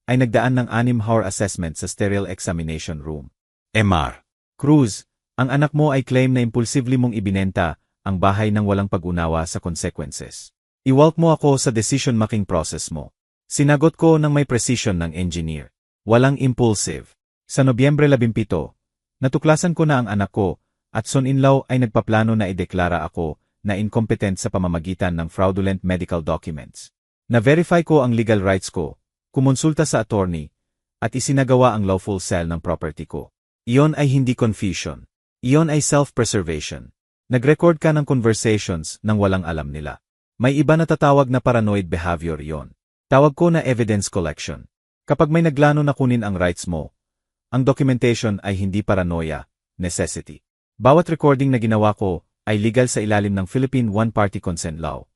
ay nagdaan ng 6-hour assessment sa sterile examination room. Mr. Cruz, ang anak mo ay claim na impulsively mong ibinenta ang bahay ng walang pag-unawa sa consequences. Iwalk mo ako sa decision-making process mo. Sinagot ko ng may precision ng engineer. Walang impulsive. Sa Nobyembre 17, natuklasan ko na ang anak ko at son-in-law ay nagpaplano na ideklara ako na incompetent sa pamamagitan ng fraudulent medical documents. Na-verify ko ang legal rights ko, kumonsulta sa attorney, at isinagawa ang lawful sale ng property ko. Iyon ay hindi confusion. Iyon ay self-preservation. Nag-record ka ng conversations nang walang alam nila. May iba na tatawag na paranoid behavior yon. Tawag ko na evidence collection. Kapag may naglano na kunin ang rights mo, ang documentation ay hindi paranoia, necessity. Bawat recording na ginawa ko ay legal sa ilalim ng Philippine One-Party Consent Law.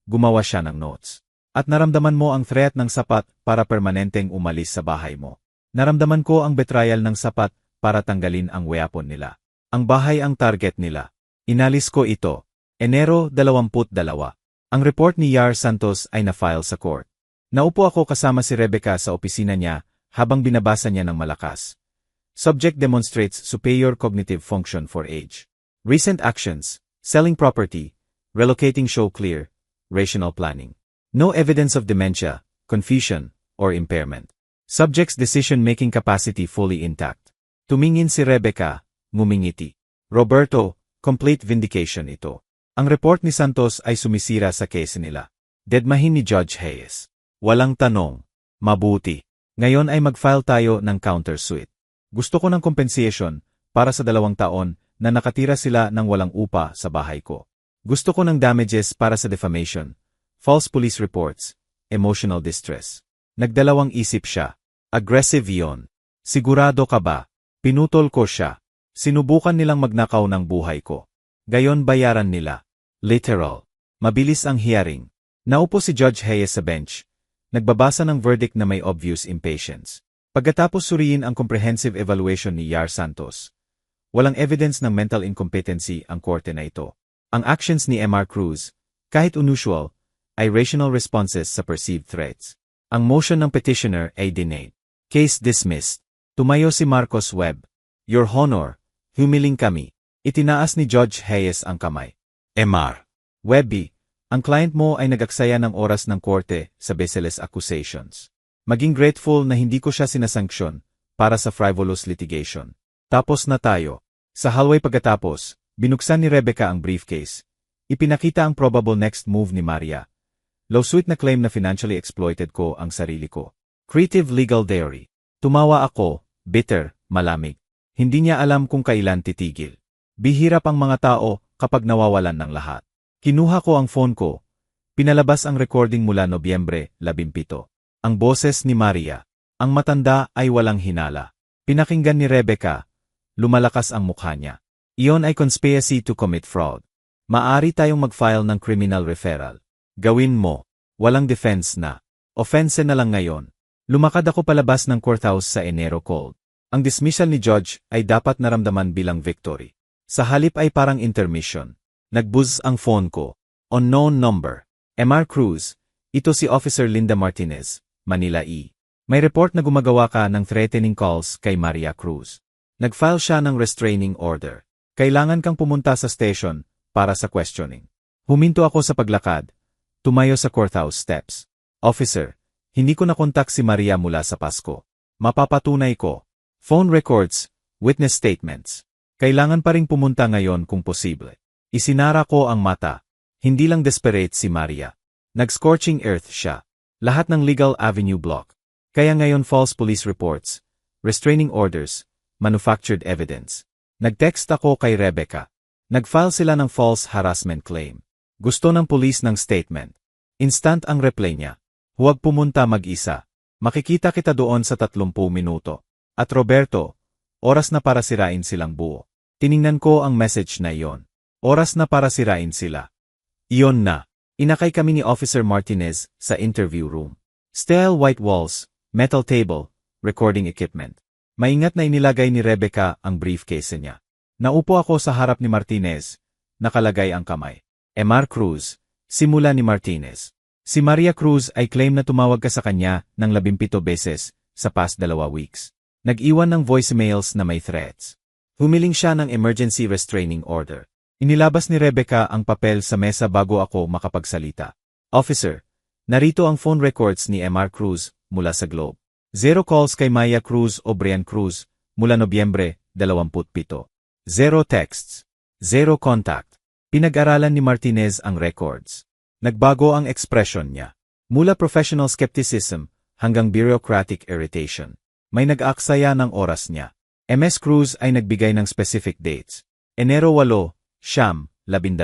Gumawa siya ng notes. At naramdaman mo ang threat ng sapat para permanenteng umalis sa bahay mo. Naramdaman ko ang betrayal ng sapat para tanggalin ang weapon nila. Ang bahay ang target nila. Inalis ko ito. Enero 22. Ang report ni Yar Santos ay na-file sa court. Naupo ako kasama si Rebecca sa opisina niya habang binabasa niya ng malakas. Subject demonstrates superior cognitive function for age. Recent actions, selling property, relocating show clear, rational planning. No evidence of dementia, confusion, or impairment. Subject's decision-making capacity fully intact. Tumingin si Rebecca, ngumingiti. Roberto, complete vindication ito. Ang report ni Santos ay sumisira sa case nila. Dedmahin ni Judge Hayes. Walang tanong. Mabuti. Ngayon ay mag-file tayo ng countersuit. Gusto ko ng compensation para sa 2 taon na nakatira sila ng walang upa sa bahay ko. Gusto ko ng damages para sa defamation, false police reports, emotional distress. Nagdalawang isip siya. Aggressive yon. Sigurado ka ba? Pinutol ko siya. Sinubukan nilang magnakaw ng buhay ko. Gayon bayaran nila. Literal. Mabilis ang hearing. Naupo si Judge Hayes sa bench. Nagbabasa ng verdict na may obvious impatience. Pagkatapos suriin ang comprehensive evaluation ni Yar Santos. Walang evidence ng mental incompetency ang korte na ito. Ang actions ni Mr. Cruz, kahit unusual, ay rational responses sa perceived threats. Ang motion ng petitioner ay denied. Case dismissed. Tumayo si Marcos Webb. Your Honor, humiling kami. Itinaas ni Judge Hayes ang kamay. Mr. Webby, ang client mo ay nagaksaya ng oras ng korte sa baseless accusations. Maging grateful na hindi ko siya sinasanksyon para sa frivolous litigation. Tapos na tayo. Sa hallway pagkatapos, binuksan ni Rebecca ang briefcase. Ipinakita ang probable next move ni Maria. Lawsuit na claim na financially exploited ko ang sarili ko. Creative legal theory. Tumawa ako, bitter, malamig. Hindi niya alam kung kailan titigil. Bihirap ang mga tao kapag nawawalan ng lahat. Kinuha ko ang phone ko. Pinalabas ang recording mula Nobyembre 17. Ang boses ni Maria. Ang matanda ay walang hinala. Pinakinggan ni Rebecca. Lumalakas ang mukha niya. Iyon ay conspiracy to commit fraud. Maari tayong mag-file ng criminal referral. Gawin mo. Walang defense na. Offense na lang ngayon. Lumakad ako palabas ng courthouse sa Enero cold. Ang dismissal ni Judge ay dapat naramdaman bilang victory. Sa halip ay parang intermission. Nagbuzz ang phone ko. Unknown number. Mr. Cruz, ito si Officer Linda Martinez, Manila E. May report na gumagawa ka ng threatening calls kay Maria Cruz. Nag-file siya ng restraining order. Kailangan kang pumunta sa station para sa questioning. Huminto ako sa paglakad. Tumayo sa courthouse steps. Officer, hindi ko nakontak si Maria mula sa Pasko. Mapapatunay ko. Phone records, witness statements. Kailangan pa ring pumunta ngayon kung posible. Isinara ko ang mata. Hindi lang desperate si Maria. Nag-scorching earth siya. Lahat ng legal avenue block. Kaya ngayon false police reports, restraining orders, manufactured evidence. Nag-text ako kay Rebecca. Nag-file sila ng false harassment claim. Gusto ng police ng statement. Instant ang reply niya. Huwag pumunta mag-isa. Makikita kita doon sa 30 minuto. At Roberto, oras na para sirain silang buo. Tiningnan ko ang message na iyon. Oras na para sirain sila. Iyon na. Inakay kami ni Officer Martinez sa interview room. Steel white walls, metal table, recording equipment. Maingat na inilagay ni Rebecca ang briefcase niya. Naupo ako sa harap ni Martinez. Nakalagay ang kamay. Mr. Cruz, simula ni Martinez. Si Maria Cruz ay claim na tumawag ka sa kanya ng 17 beses sa past 2 weeks. Nag-iwan ng voicemails na may threats. Humiling siya ng emergency restraining order. Inilabas ni Rebecca ang papel sa mesa bago ako makapagsalita. Officer, narito ang phone records ni Mr. Cruz mula sa Globe. 0 calls kay Maya Cruz o Brian Cruz mula Nobyembre 27. 0 texts. 0 contact. Pinag-aralan ni Martinez ang records. Nagbago ang ekspresyon niya. Mula professional skepticism hanggang bureaucratic irritation. May nag-aaksaya ng oras niya. Ms. Cruz ay nagbigay ng specific dates. Enero 8, Siyam, 12.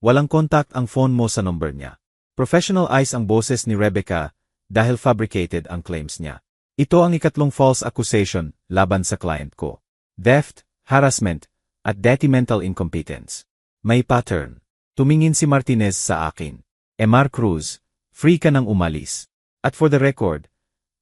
Walang contact ang phone mo sa number niya. Professional eyes ang boses ni Rebecca, dahil fabricated ang claims niya. Ito ang ikatlong false accusation laban sa client ko. Theft, harassment, at detrimental incompetence. May pattern. Tumingin si Martinez sa akin. Mr. Cruz, free ka nang umalis. At for the record,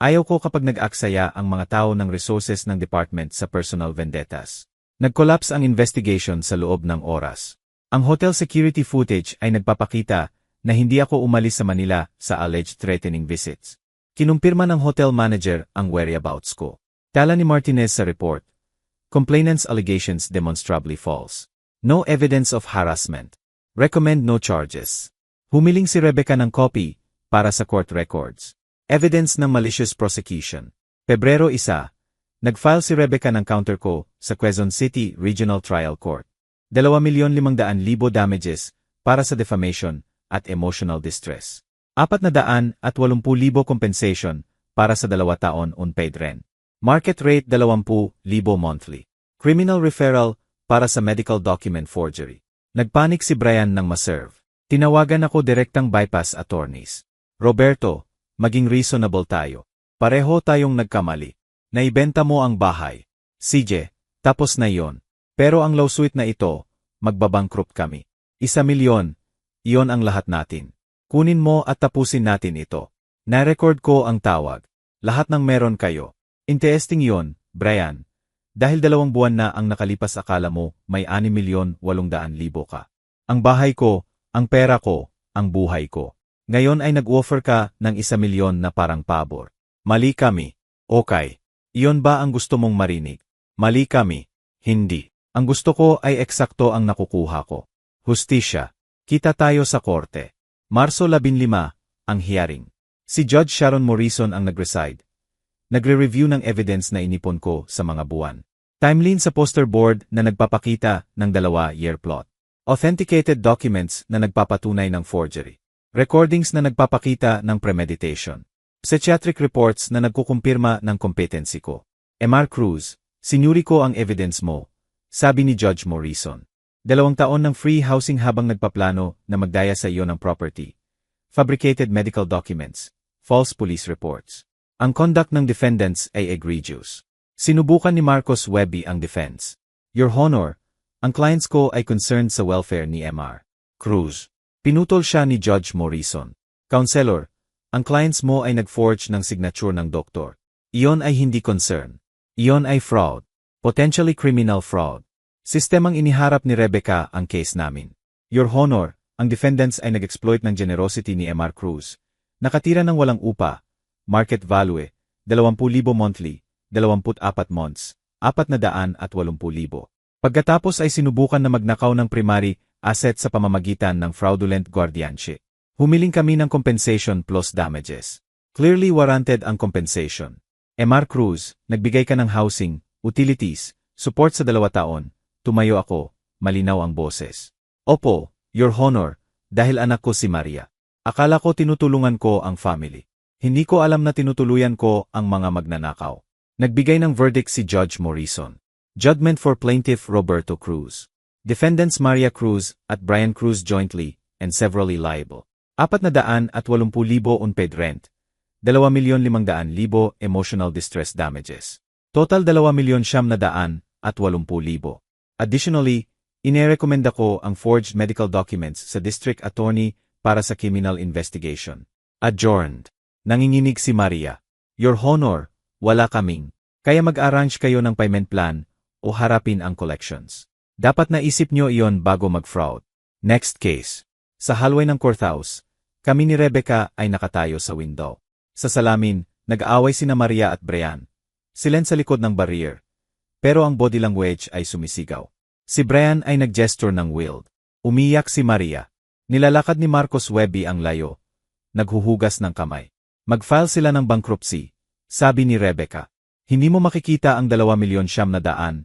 ayaw ko kapag nag-aksaya ang mga tao ng resources ng department sa personal vendettas. Nag-collapse ang investigation sa loob ng oras. Ang hotel security footage ay nagpapakita na hindi ako umalis sa Manila sa alleged threatening visits. Kinumpirma ng hotel manager ang whereabouts ko. Tala ni Martinez sa report. Complainant's allegations demonstrably false. No evidence of harassment. Recommend no charges. Humiling si Rebecca ng copy para sa court records. Evidence ng malicious prosecution. Pebrero 1, nag-file si Rebecca ng counter ko sa Quezon City Regional Trial Court. 2,500,000 damages para sa defamation at emotional distress. 480,000 compensation para sa 2 taon unpaid rent. Market rate 20,000 monthly. Criminal referral para sa medical document forgery. Nagpanik si Brian nang maserve. Tinawagan ako direktang bypass attorneys. Roberto, maging reasonable tayo. Pareho tayong nagkamali. Naibenta mo ang bahay. CJ, tapos na yon. Pero ang lawsuit na ito, magbabankrupt kami. 1,000,000, iyon ang lahat natin. Kunin mo at tapusin natin ito. Na-record ko ang tawag. Lahat ng meron kayo. Interesting yon, Brian. Dahil 2 buwan na ang nakalipas akala mo may 6,800,000 ka. Ang bahay ko, ang pera ko, ang buhay ko. Ngayon ay nag-offer ka ng 1,000,000 na parang pabor. Mali kami. Okay. Iyon ba ang gusto mong marinig? Mali kami. Hindi. Ang gusto ko ay eksakto ang nakukuha ko. Hustisya. Kita tayo sa korte. Marso 15, ang hearing. Si Judge Sharon Morrison ang nag-reside. Nagre-review ng evidence na inipon ko sa mga buwan. Timeline sa poster board na nagpapakita ng 2-year plot. Authenticated documents na nagpapatunay ng forgery. Recordings na nagpapakita ng premeditation. Psychiatric reports na nagkukumpirma ng competency ko. Mr. Cruz, sinuri ko ang evidence mo, sabi ni Judge Morrison. 2 taon ng free housing habang nagpaplano na magdaya sa iyo ng property. Fabricated medical documents. False police reports. Ang conduct ng defendants ay egregious. Sinubukan ni Marcos Webby ang defense. Your Honor, ang clients ko ay concerned sa welfare ni Mr. Cruz. Pinutol siya ni Judge Morrison. Counselor, ang clients mo ay nag-forge ng signature ng doktor. Iyon ay hindi concern. Iyon ay fraud. Potentially criminal fraud. Sistemang iniharap ni Rebecca ang case namin. Your Honor, ang defendants ay nag-exploit ng generosity ni Mr. Cruz. Nakatira ng walang upa. Market value, 20,000 monthly, 24 months, 480,000. Pagkatapos ay sinubukan na magnakaw ng primary asset sa pamamagitan ng fraudulent guardianship. Humiling kami ng compensation plus damages. Clearly warranted ang compensation. Mr. Cruz, nagbigay ka ng housing, utilities, support sa 2 taon. Tumayo ako, malinaw ang boses. Opo, Your Honor, dahil anak ko si Maria. Akala ko tinutulungan ko ang family. Hindi ko alam na tinutuluyan ko ang mga magnanakaw. Nagbigay ng verdict si Judge Morrison. Judgment for Plaintiff Roberto Cruz. Defendants Maria Cruz at Brian Cruz jointly and severally liable. 480,000 unpaid rent. 2,500,000 emotional distress damages. Total 2,980,000. Additionally, inirekomenda ko ang forged medical documents sa District Attorney para sa criminal investigation. Adjourned. Nanginginig si Maria. Your Honor, wala kaming. Kaya mag-arrange kayo ng payment plan o harapin ang collections. Dapat naisip nyo iyon bago mag-fraud. Next case. Sa hallway ng courthouse, kami ni Rebecca ay nakatayo sa window. Sa salamin, nag-aaway sina Maria at Brian. Silen sa likod ng barrier. Pero ang body language ay sumisigaw. Si Brian ay nag-gesture ng willed. Umiyak si Maria. Nilalakad ni Marcos Webby ang layo. Naghuhugas ng kamay. Mag-file sila ng bankruptcy, sabi ni Rebecca. Hindi mo makikita ang 2,980,000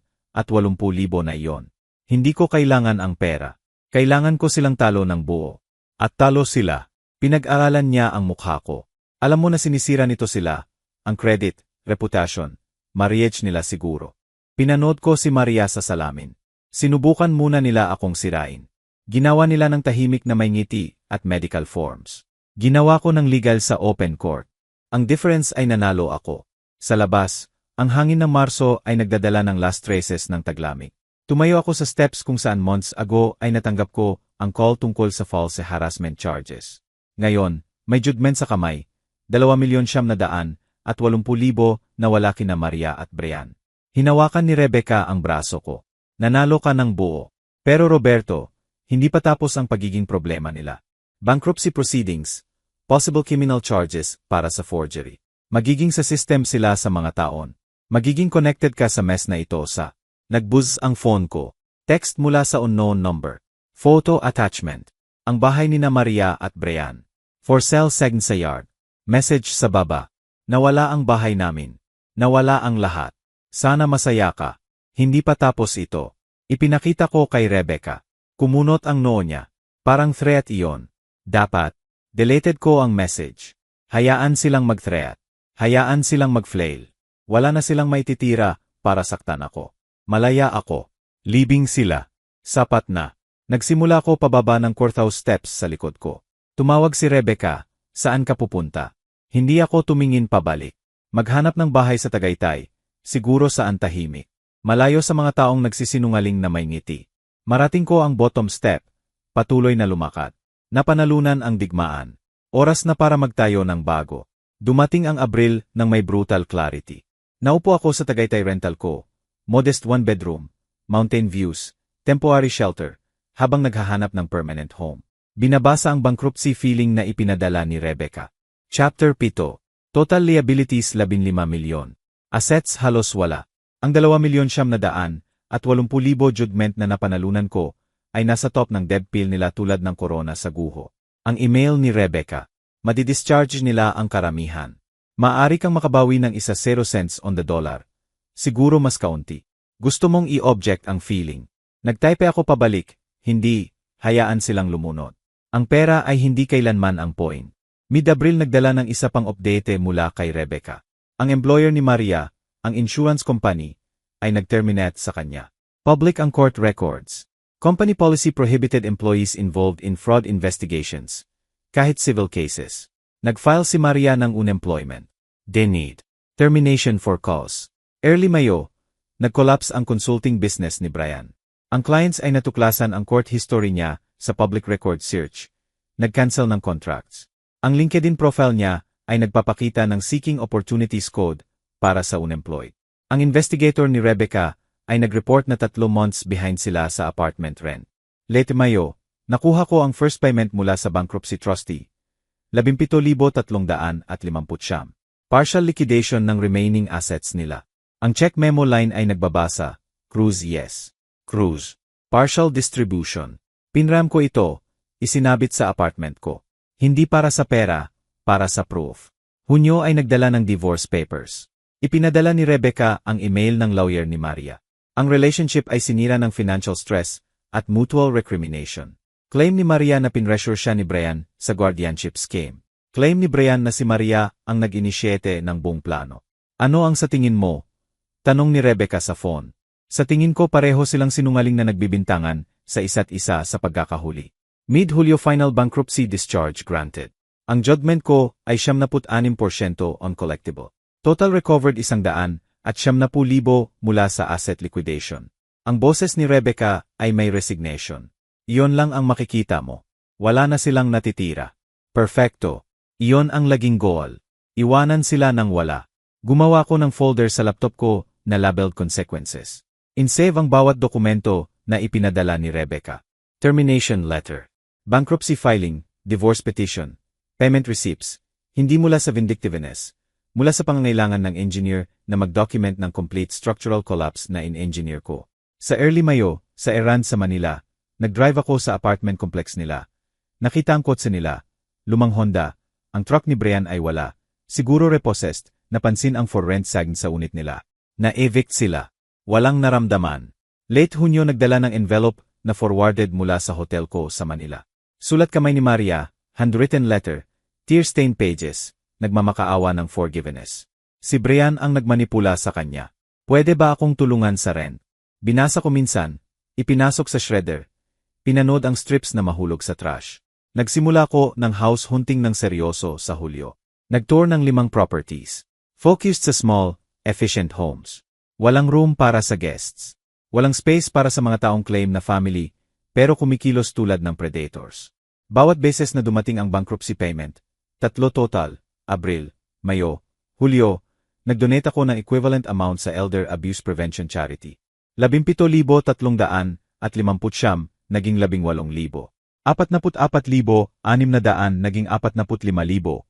na iyon. Hindi ko kailangan ang pera. Kailangan ko silang talo ng buo. At talo sila. Pinag-aralan niya ang mukha ko. Alam mo na sinisira nito sila. Ang credit, reputation, marriage nila siguro. Pinanood ko si Maria sa salamin. Sinubukan muna nila akong sirain. Ginawa nila ng tahimik na may ngiti at medical forms. Ginawa ko ng legal sa open court. Ang difference ay nanalo ako. Sa labas, ang hangin ng Marso ay nagdadala ng last traces ng taglamig. Tumayo ako sa steps kung saan months ago ay natanggap ko ang call tungkol sa false harassment charges. Ngayon, may judgment sa kamay, 2,900,000 at 80,000 na wala kina Maria at Brian. Hinawakan ni Rebecca ang braso ko. Nanalo ka ng buo. Pero Roberto, hindi pa tapos ang pagiging problema nila. Bankruptcy proceedings, possible criminal charges para sa forgery. Magiging sa system sila sa mga taon. Magiging connected ka sa mess na ito sa Nag-buzz ang phone ko. Text mula sa unknown number. Photo attachment. Ang bahay ni na Maria at Brian. For sale segn sa yard. Message sa baba. Nawala ang bahay namin. Nawala ang lahat. Sana masaya ka. Hindi pa tapos ito. Ipinakita ko kay Rebecca. Kumunot ang noo niya. Parang threat iyon. Dapat. Deleted ko ang message. Hayaan silang mag-threat. Hayaan silang mag-flail. Wala na silang maititira para saktan ako. Malaya ako. Libing sila. Sapat na. Nagsimula ko pababa ng courthouse steps sa likod ko. Tumawag si Rebecca, saan ka pupunta? Hindi ako tumingin pabalik. Maghanap ng bahay sa Tagaytay, siguro saan tahimik. Malayo sa mga taong nagsisinungaling na may ngiti. Marating ko ang bottom step, patuloy na lumakad. Napanalunan ang digmaan. Oras na para magtayo ng bago. Dumating ang Abril ng may brutal clarity. Naupo ako sa Tagaytay rental ko. Modest one-bedroom, mountain views, temporary shelter, habang naghahanap ng permanent home. Binabasa ang bankruptcy filing na ipinadala ni Rebecca. Chapter 7. Total liabilities 15 milyon. Assets halos wala. Ang 2,900,000 at 80,000 judgment na napanalunan ko ay nasa top ng debt pile nila tulad ng korona sa guho. Ang email ni Rebecca. Madidischarge nila ang karamihan. Maaari kang makabawi ng 0 cents on the dollar. Siguro mas kaunti. Gusto mong i-object ang feeling. Nagtype ako pabalik, hindi, hayaan silang lumunod. Ang pera ay hindi kailanman ang point. Mid-Abril nagdala ng isa pang update mula kay Rebecca. Ang employer ni Maria, ang insurance company, ay nag-terminate sa kanya. Public ang court records. Company policy prohibited employees involved in fraud investigations. Kahit civil cases. Nag-file si Maria ng unemployment. Denied. Termination for cause. Early Mayo, nag-collapse ang consulting business ni Brian. Ang clients ay natuklasan ang court history niya sa public record search. Nag-cancel ng contracts. Ang LinkedIn profile niya ay nagpapakita ng Seeking Opportunities Code para sa unemployed. Ang investigator ni Rebecca ay nag-report na 3 months behind sila sa apartment rent. Late Mayo, nakuha ko ang first payment mula sa bankruptcy trustee. 17,350. Partial liquidation ng remaining assets nila. Ang check memo line ay nagbabasa, Cruz yes. Cruz. Partial distribution. Pinram ko ito, isinabit sa apartment ko. Hindi para sa pera, para sa proof. Hunyo ay nagdala ng divorce papers. Ipinadala ni Rebecca ang email ng lawyer ni Maria. Ang relationship ay sinira ng financial stress at mutual recrimination. Claim ni Maria na pinressure siya ni Brian sa guardianship scheme. Claim ni Brian na si Maria ang nag-initiate ng buong plano. Ano ang sa tingin mo? Tanong ni Rebecca sa phone. Sa tingin ko pareho silang sinungaling na nagbibintangan sa isa't isa sa pagkakahuli. Mid-Hulyo final bankruptcy discharge granted. Ang judgment ko ay 76% on collectible. Total recovered 100 at 70,000 mula sa asset liquidation. Ang boses ni Rebecca ay may resignation. Iyon lang ang makikita mo. Wala na silang natitira. Perfecto. Iyon ang laging goal. Iwanan sila ng wala. Gumawa ko ng folder sa laptop ko na labeled consequences. In-save ang bawat dokumento na ipinadala ni Rebecca. Termination letter. Bankruptcy filing, divorce petition, payment receipts, hindi mula sa vindictiveness, mula sa pangangailangan ng engineer na mag-document ng complete structural collapse na in-engineer ko. Sa early Mayo, sa Iran sa Manila, nag-drive ako sa apartment complex nila. Nakita ang kotse nila, lumang Honda, ang truck ni Brian ay wala, siguro repossessed, napansin ang for rent sign sa unit nila. Na-evict sila. Walang naramdaman. Late Hunyo nagdala ng envelope na forwarded mula sa hotel ko sa Manila. Sulat kamay ni Maria, handwritten letter, tear-stained pages, nagmamakaawa ng forgiveness. Si Brian ang nagmanipula sa kanya. Pwede ba akong tulungan sa rent? Binasa ko minsan, ipinasok sa shredder, pinanood ang strips na mahulog sa trash. Nagsimula ko ng house hunting ng seryoso sa Hulyo. Nag-tour ng 5 properties. Focused sa small, efficient homes. Walang room para sa guests. Walang space para sa mga taong claim na family, pero kumikilos tulad ng predators. Bawat beses na dumating ang bankruptcy payment, 3 total, Abril, Mayo, Hulyo, nag-donate ako ng equivalent amount sa Elder Abuse Prevention Charity. 17,350 naging 18,000. 44,600 naging 45,000.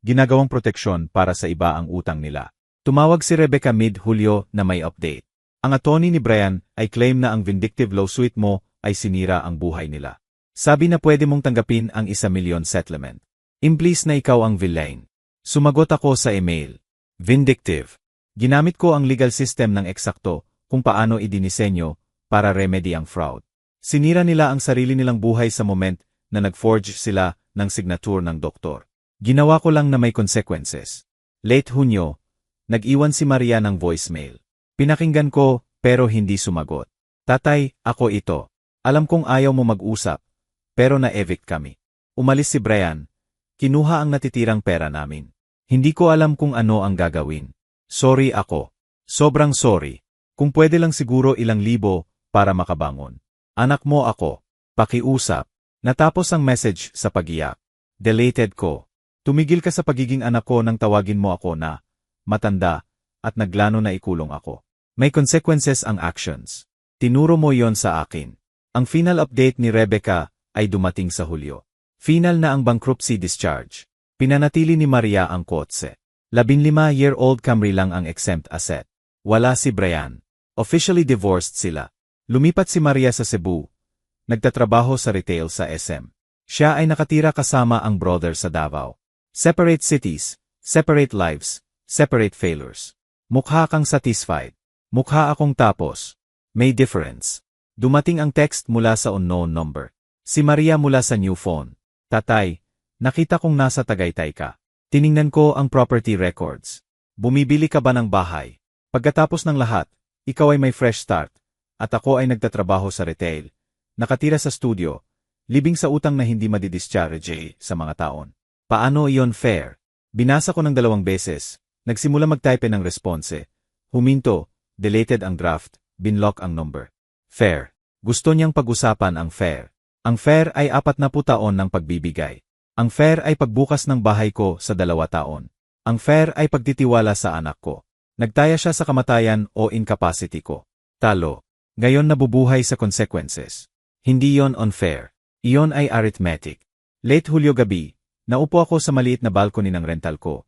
Ginagawang proteksyon para sa iba ang utang nila. Tumawag si Rebecca mid-Hulyo na may update. Ang attorney ni Brian ay claim na ang vindictive lawsuit mo ay sinira ang buhay nila. Sabi na pwede mong tanggapin ang 1,000,000 settlement. Imblis na ikaw ang villain. Sumagot ako sa email. Vindictive. Ginamit ko ang legal system ng eksakto kung paano idinisenyo para remedy ang fraud. Sinira nila ang sarili nilang buhay sa moment na nag-forge sila ng signature ng doktor. Ginawa ko lang na may consequences. Late Hunyo, nag-iwan si Maria ng voicemail. Pinakinggan ko, pero hindi sumagot. Tatay, ako ito. Alam kong ayaw mo mag-usap, pero na-evict kami. Umalis si Brian. Kinuha ang natitirang pera namin. Hindi ko alam kung ano ang gagawin. Sorry ako. Sobrang sorry. Kung pwede lang siguro ilang libo para makabangon. Anak mo ako. Pakiusap. Natapos ang message sa pag-iyak. Deleted ko. Tumigil ka sa pagiging anak ko nang tawagin mo ako na matanda at naglano na ikulong ako. May consequences ang actions. Tinuro mo yon sa akin. Ang final update ni Rebecca ay dumating sa Hulyo. Final na ang bankruptcy discharge. Pinanatili ni Maria ang kotse. 15-year-old Camry lang ang exempt asset. Wala si Brian. Officially divorced sila. Lumipat si Maria sa Cebu. Nagtatrabaho sa retail sa SM. Siya ay nakatira kasama ang brother sa Davao. Separate cities, separate lives, separate failures. Mukha kang satisfied. Mukha akong tapos. May difference. Dumating ang text mula sa unknown number. Si Maria mula sa new phone. Tatay, nakita kong nasa Tagaytay ka. Tiningnan ko ang property records. Bumibili ka ba ng bahay? Pagkatapos ng lahat, ikaw ay may fresh start. At ako ay nagtatrabaho sa retail. Nakatira sa studio. Libing sa utang na hindi madidischarge sa mga taon. Paano iyon fair? Binasa ko ng 2 beses. Nagsimula mag-type ng response. Huminto, deleted ang draft, binlock ang number. Fair. Gusto niyang pag-usapan ang fair. Ang fair ay 40 taon ng pagbibigay. Ang fair ay pagbukas ng bahay ko sa 2 taon. Ang fair ay pagtitiwala sa anak ko. Nagtaya siya sa kamatayan o incapacity ko. Talo. Ngayon nabubuhay sa consequences. Hindi yon unfair. Iyon ay arithmetic. Late Hulyo gabi, naupo ako sa maliit na balcony ng rental ko.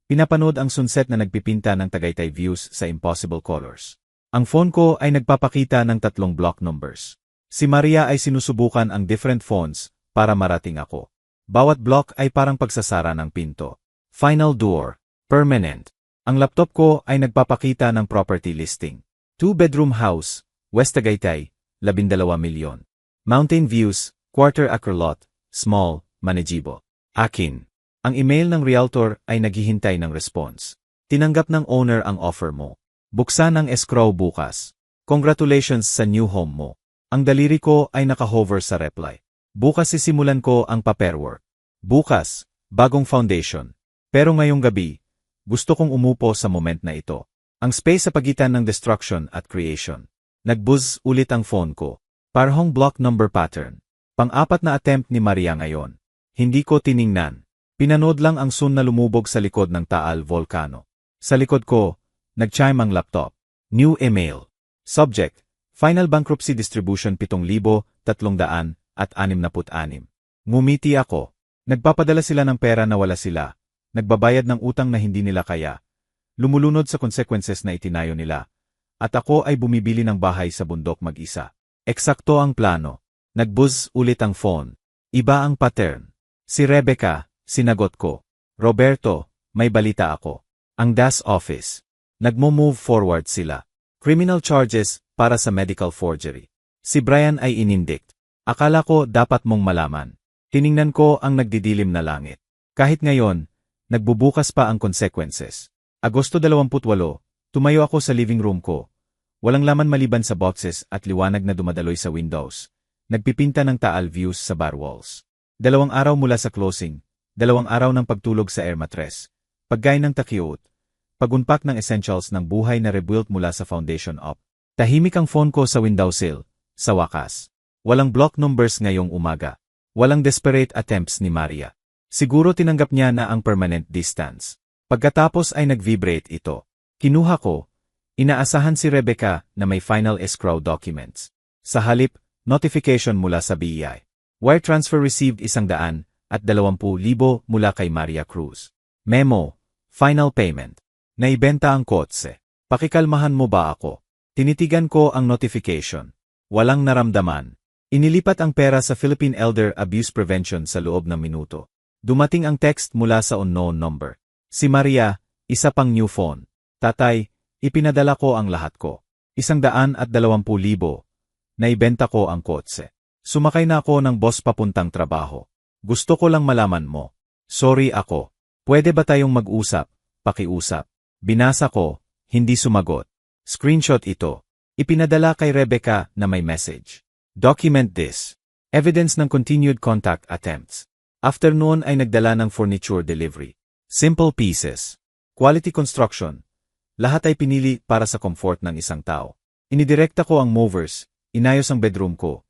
Pinapanood ang sunset na nagpipinta ng Tagaytay views sa impossible colors. Ang phone ko ay nagpapakita ng 3 block numbers. Si Maria ay sinusubukan ang different phones para marating ako. Bawat block ay parang pagsasara ng pinto. Final door. Permanent. Ang laptop ko ay nagpapakita ng property listing. 2-bedroom house, West Tagaytay, 12 milyon. Mountain views, quarter acre lot, small, manageable. Akin. Ang email ng realtor ay naghihintay ng response. Tinanggap ng owner ang offer mo. Buksan ang escrow bukas. Congratulations sa new home mo. Ang daliri ko ay nakahover sa reply. Bukas sisimulan ko ang paperwork. Bukas, bagong foundation. Pero ngayong gabi, gusto kong umupo sa moment na ito. Ang space sa pagitan ng destruction at creation. Nag-buzz ulit ang phone ko. Parehong block number pattern. Pang-4 na attempt ni Maria ngayon. Hindi ko tiningnan. Pinanood lang ang sun na lumubog sa likod ng Taal Volcano. Sa likod ko, nag-chime ang laptop. New email. Subject, Final Bankruptcy Distribution 7,366. Ngumiti ako. Nagpapadala sila ng pera na wala sila. Nagbabayad ng utang na hindi nila kaya. Lumulunod sa consequences na itinayo nila. At ako ay bumibili ng bahay sa bundok mag-isa. Eksakto ang plano. Nag-buzz ulit ang phone. Iba ang pattern. Si Rebecca, sinagot ko. Roberto, may balita ako. Ang DAS office. Nagmo-move forward sila. Criminal charges para sa medical forgery. Si Brian ay inindict. Akala ko dapat mong malaman. Tiningnan ko ang nagdidilim na langit. Kahit ngayon, nagbubukas pa ang consequences. Agosto 28, tumayo ako sa living room ko. Walang laman maliban sa boxes at liwanag na dumadaloy sa windows. Nagpipinta ng Taal views sa bar walls. 2 araw mula sa closing, 2 araw ng pagtulog sa air mattress, paggay ng takiot, pagunpak ng essentials ng buhay na rebuilt mula sa foundation up. Tahimik ang phone ko sa windowsill, sa wakas. Walang block numbers ngayong umaga. Walang desperate attempts ni Maria. Siguro tinanggap niya na ang permanent distance. Pagkatapos ay nag-vibrate ito. Kinuha ko. Inaasahan si Rebecca na may final escrow documents. Sa halip, notification mula sa BI. Wire transfer received 120,000 mula kay Maria Cruz. Memo, final payment. Naibenta ang kotse. Pakikalmahan mo ba ako? Tinitigan ko ang notification. Walang naramdaman. Inilipat ang pera sa Philippine Elder Abuse Prevention sa loob ng minuto. Dumating ang text mula sa unknown number. Si Maria, isa pang new phone. Tatay, ipinadala ko ang lahat ko. 120,000. Naibenta ko ang kotse. Sumakay na ako ng boss papuntang trabaho. Gusto ko lang malaman mo. Sorry ako. Pwede ba tayong mag-usap? Pakiusap. Binasa ko, hindi sumagot. Screenshot ito. Ipinadala kay Rebecca na may message. Document this. Evidence ng continued contact attempts. After noon ay nagdala ng furniture delivery. Simple pieces. Quality construction. Lahat ay pinili para sa comfort ng isang tao. Inidirekta ko ang movers, inayos ang bedroom ko.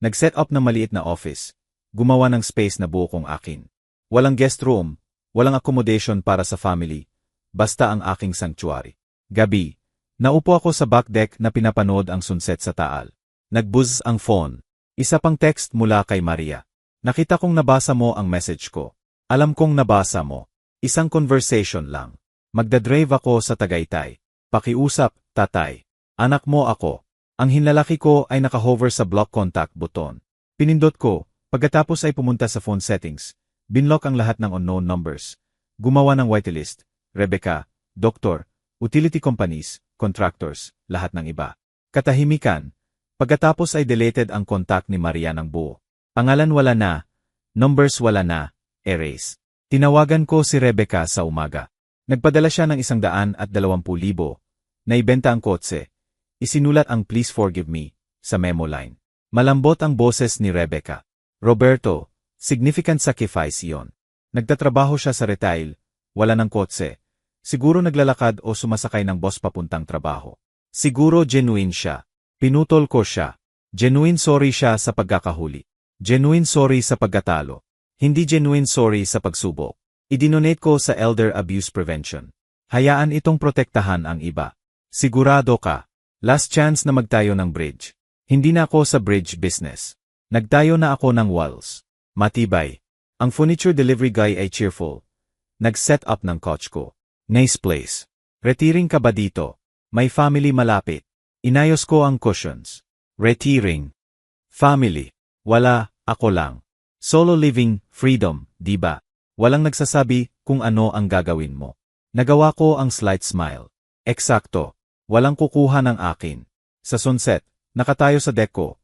Nag-set up ng maliit na office. Gumawa ng space na buo kong akin. Walang guest room, walang accommodation para sa family. Basta ang aking sanctuary. Gabi. Naupo ako sa back deck na pinapanood ang sunset sa Taal. Nag-buzz ang phone. Isa pang text mula kay Maria. Nakita kong nabasa mo ang message ko. Alam kong nabasa mo. Isang conversation lang. Magdadrive ako sa Tagaytay. Pakiusap, tatay. Anak mo ako. Ang hinlalaki ko ay nakahover sa block contact button. Pinindot ko, pagkatapos ay pumunta sa phone settings. Binlock ang lahat ng unknown numbers. Gumawa ng whitelist. Rebecca, doktor, utility companies, contractors, lahat ng iba. Katahimikan. Pagkatapos ay deleted ang contact ni Maria ng buo. Pangalan wala na, numbers wala na, erase. Tinawagan ko si Rebecca sa umaga. Nagpadala siya ng 120,000. Naibenta ang kotse. Isinulat ang please forgive me sa memo line. Malambot ang boses ni Rebecca. Roberto, significant sacrifice iyon. Nagtatrabaho siya sa retail, wala ng kotse. Siguro naglalakad o sumasakay ng boss papuntang trabaho. Siguro genuine siya. Pinutol ko siya. Genuine sorry siya sa pagkakahuli. Genuine sorry sa pagkatalo. Hindi genuine sorry sa pagsubok. Idinonate ko sa Elder Abuse Prevention. Hayaan itong protektahan ang iba. Sigurado ka. Last chance na magtayo ng bridge. Hindi na ako sa bridge business. Nagtayo na ako ng walls. Matibay. Ang furniture delivery guy ay cheerful. Nag-set up ng couch ko. Nice place. Retiring ka ba dito? May family malapit. Inayos ko ang cushions. Retiring. Family. Wala, ako lang. Solo living, freedom, di ba? Walang nagsasabi kung ano ang gagawin mo. Nagawa ko ang slight smile. Eksakto. Walang kukuha ng akin. Sa sunset, nakatayo sa deck ko.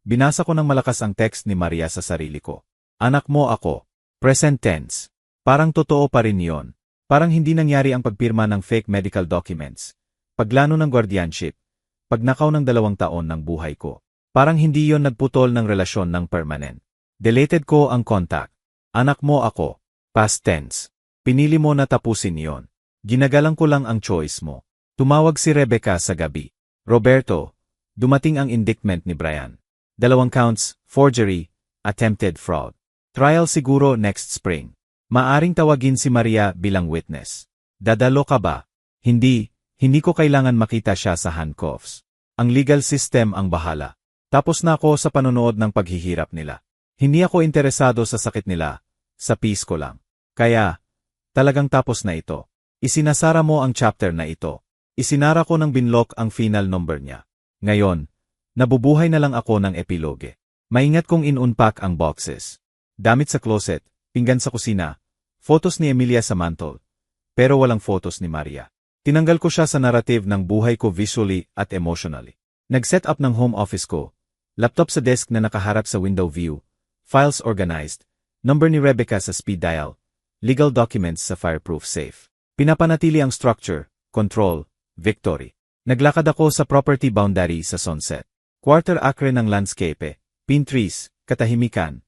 Binasa ko ng malakas ang text ni Maria sa sarili ko. Anak mo ako. Present tense. Parang totoo pa rin yon. Parang hindi nangyari ang pagpirma ng fake medical documents. Paglano ng guardianship. Pagnakaw ng 2 taon ng buhay ko. Parang hindi yon nagputol ng relasyon ng permanent. Deleted ko ang contact. Anak mo ako. Past tense. Pinili mo na tapusin yon. Ginagalang ko lang ang choice mo. Tumawag si Rebecca sa gabi. Roberto, dumating ang indictment ni Brian. 2 counts, forgery, attempted fraud. Trial siguro next spring. Maaring tawagin si Maria bilang witness. Dadalo ka ba? Hindi ko kailangan makita siya sa handcuffs. Ang legal system ang bahala. Tapos na ako sa panonood ng paghihirap nila. Hindi ako interesado sa sakit nila, sa peace ko lang. Kaya, talagang tapos na ito. Isinasara mo ang chapter na ito. Isinara ko ng binlock ang final number niya. Ngayon, nabubuhay na lang ako ng epiloge. Maingat kong in-unpack ang boxes. Damit sa closet, pinggan sa kusina, photos ni Emilia sa mantle, pero walang photos ni Maria. Tinanggal ko siya sa narrative ng buhay ko visually at emotionally. Nag-set up ng home office ko, laptop sa desk na nakaharap sa window view, files organized, number ni Rebecca sa speed dial, legal documents sa fireproof safe. Pinapanatili ang structure, control, victory. Naglakad ako sa property boundary sa sunset. Quarter acre ng landscape, pine trees, katahimikan.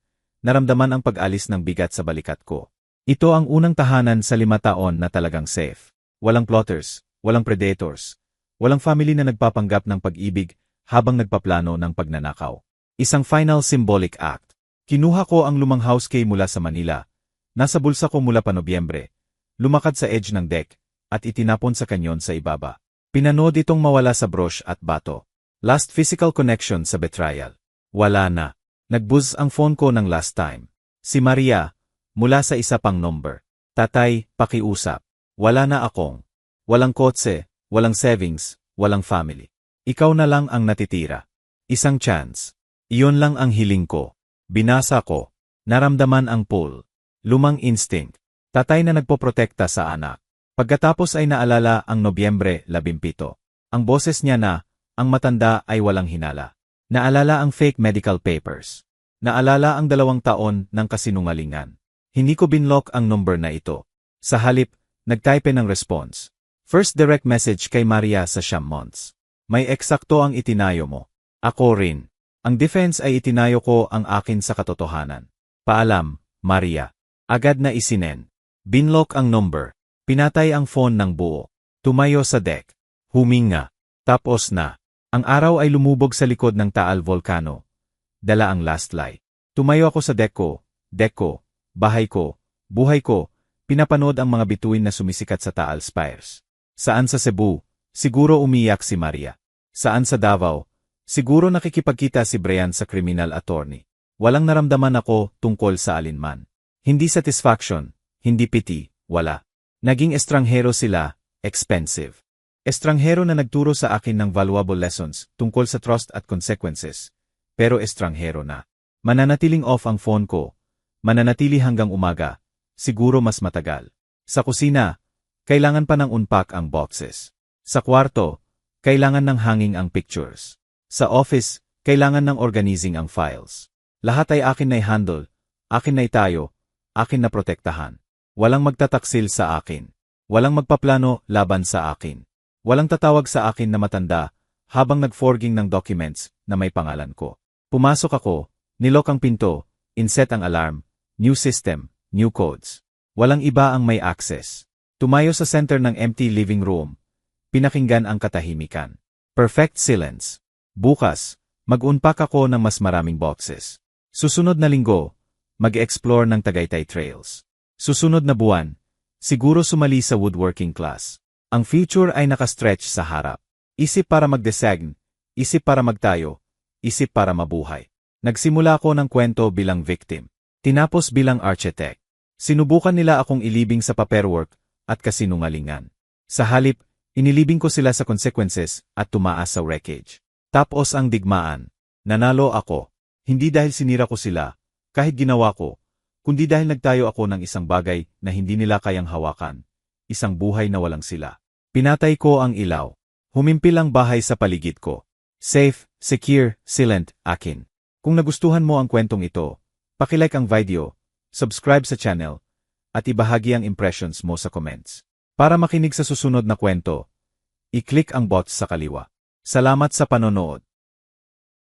Naramdaman ang pag-alis ng bigat sa balikat ko. Ito ang unang tahanan sa 5 taon na talagang safe. Walang plotters, walang predators, walang family na nagpapanggap ng pag-ibig habang nagpaplano ng pagnanakaw. Isang final symbolic act. Kinuha ko ang lumang house key mula sa Manila. Nasa bulsa ko mula pa Nobyembre. Lumakad sa edge ng deck at itinapon sa kanyon sa ibaba. Pinanood itong mawala sa brush at bato. Last physical connection sa betrayal. Wala na. Nag-buzz ang phone ko ng last time. Si Maria, mula sa isa pang number. Tatay, pakiusap. Wala na akong. Walang kotse, walang savings, walang family. Ikaw na lang ang natitira. Isang chance. Iyon lang ang hiling ko. Binasa ko. Naramdaman ang pull. Lumang instinct. Tatay na nagpoprotekta sa anak. Pagkatapos ay naalala ang Nobyembre 17. Ang boses niya na, ang matanda ay walang hinala. Naalala ang fake medical papers. Naalala ang 2 taon ng kasinungalingan. Hindi ko binlock ang number na ito. Sa halip, nagtype ng response. First direct message kay Maria sa Siyam months. May eksakto ang itinayo mo. Ako rin. Ang defense ay itinayo ko ang akin sa katotohanan. Paalam, Maria. Agad na isinen. Binlock ang number. Pinatay ang phone ng buo. Tumayo sa deck. Huminga. Tapos na. Ang araw ay lumubog sa likod ng Taal Volcano. Dala ang last light. Tumayo ako sa deck ko, bahay ko, buhay ko, pinapanood ang mga bituin na sumisikat sa Taal Spires. Saan sa Cebu, siguro umiyak si Maria. Saan sa Davao, siguro nakikipagkita si Brian sa criminal attorney. Walang naramdaman ako tungkol sa alinman. Hindi satisfaction, hindi pity, wala. Naging estranghero sila, expensive. Estranghero na nagturo sa akin ng valuable lessons tungkol sa trust at consequences. Pero estranghero na. Mananatiling off ang phone ko. Mananatili hanggang umaga. Siguro mas matagal. Sa kusina, kailangan pa ng unpack ang boxes. Sa kwarto, kailangan ng hanging ang pictures. Sa office, kailangan ng organizing ang files. Lahat ay akin na i-handle, akin na itayo, akin na protektahan. Walang magtataksil sa akin. Walang magpaplano laban sa akin. Walang tatawag sa akin na matanda habang nag-forging ng documents na may pangalan ko. Pumasok ako, nilock ang pinto, inset ang alarm, new system, new codes. Walang iba ang may access. Tumayo sa center ng empty living room. Pinakinggan ang katahimikan. Perfect silence. Bukas, mag-unpack ako ng mas maraming boxes. Susunod na linggo, mag-explore ng Tagaytay Trails. Susunod na buwan, siguro sumali sa woodworking class. Ang future ay nakastretch sa harap. Isip para mag-design, isip para magtayo, isip para mabuhay. Nagsimula ako ng kwento bilang victim. Tinapos bilang architect. Sinubukan nila akong ilibing sa paperwork at kasinungalingan. Sa halip, inilibing ko sila sa consequences at tumaas sa wreckage. Tapos ang digmaan. Nanalo ako. Hindi dahil sinira ko sila, kahit ginawa ko, kundi dahil nagtayo ako ng isang bagay na hindi nila kayang hawakan. Isang buhay na walang sila. Pinatay ko ang ilaw. Humimpil ang bahay sa paligid ko. Safe, secure, silent, akin. Kung nagustuhan mo ang kwentong ito, pakilike ang video, subscribe sa channel, at ibahagi ang impressions mo sa comments. Para makinig sa susunod na kwento, i-click ang box sa kaliwa. Salamat sa panonood.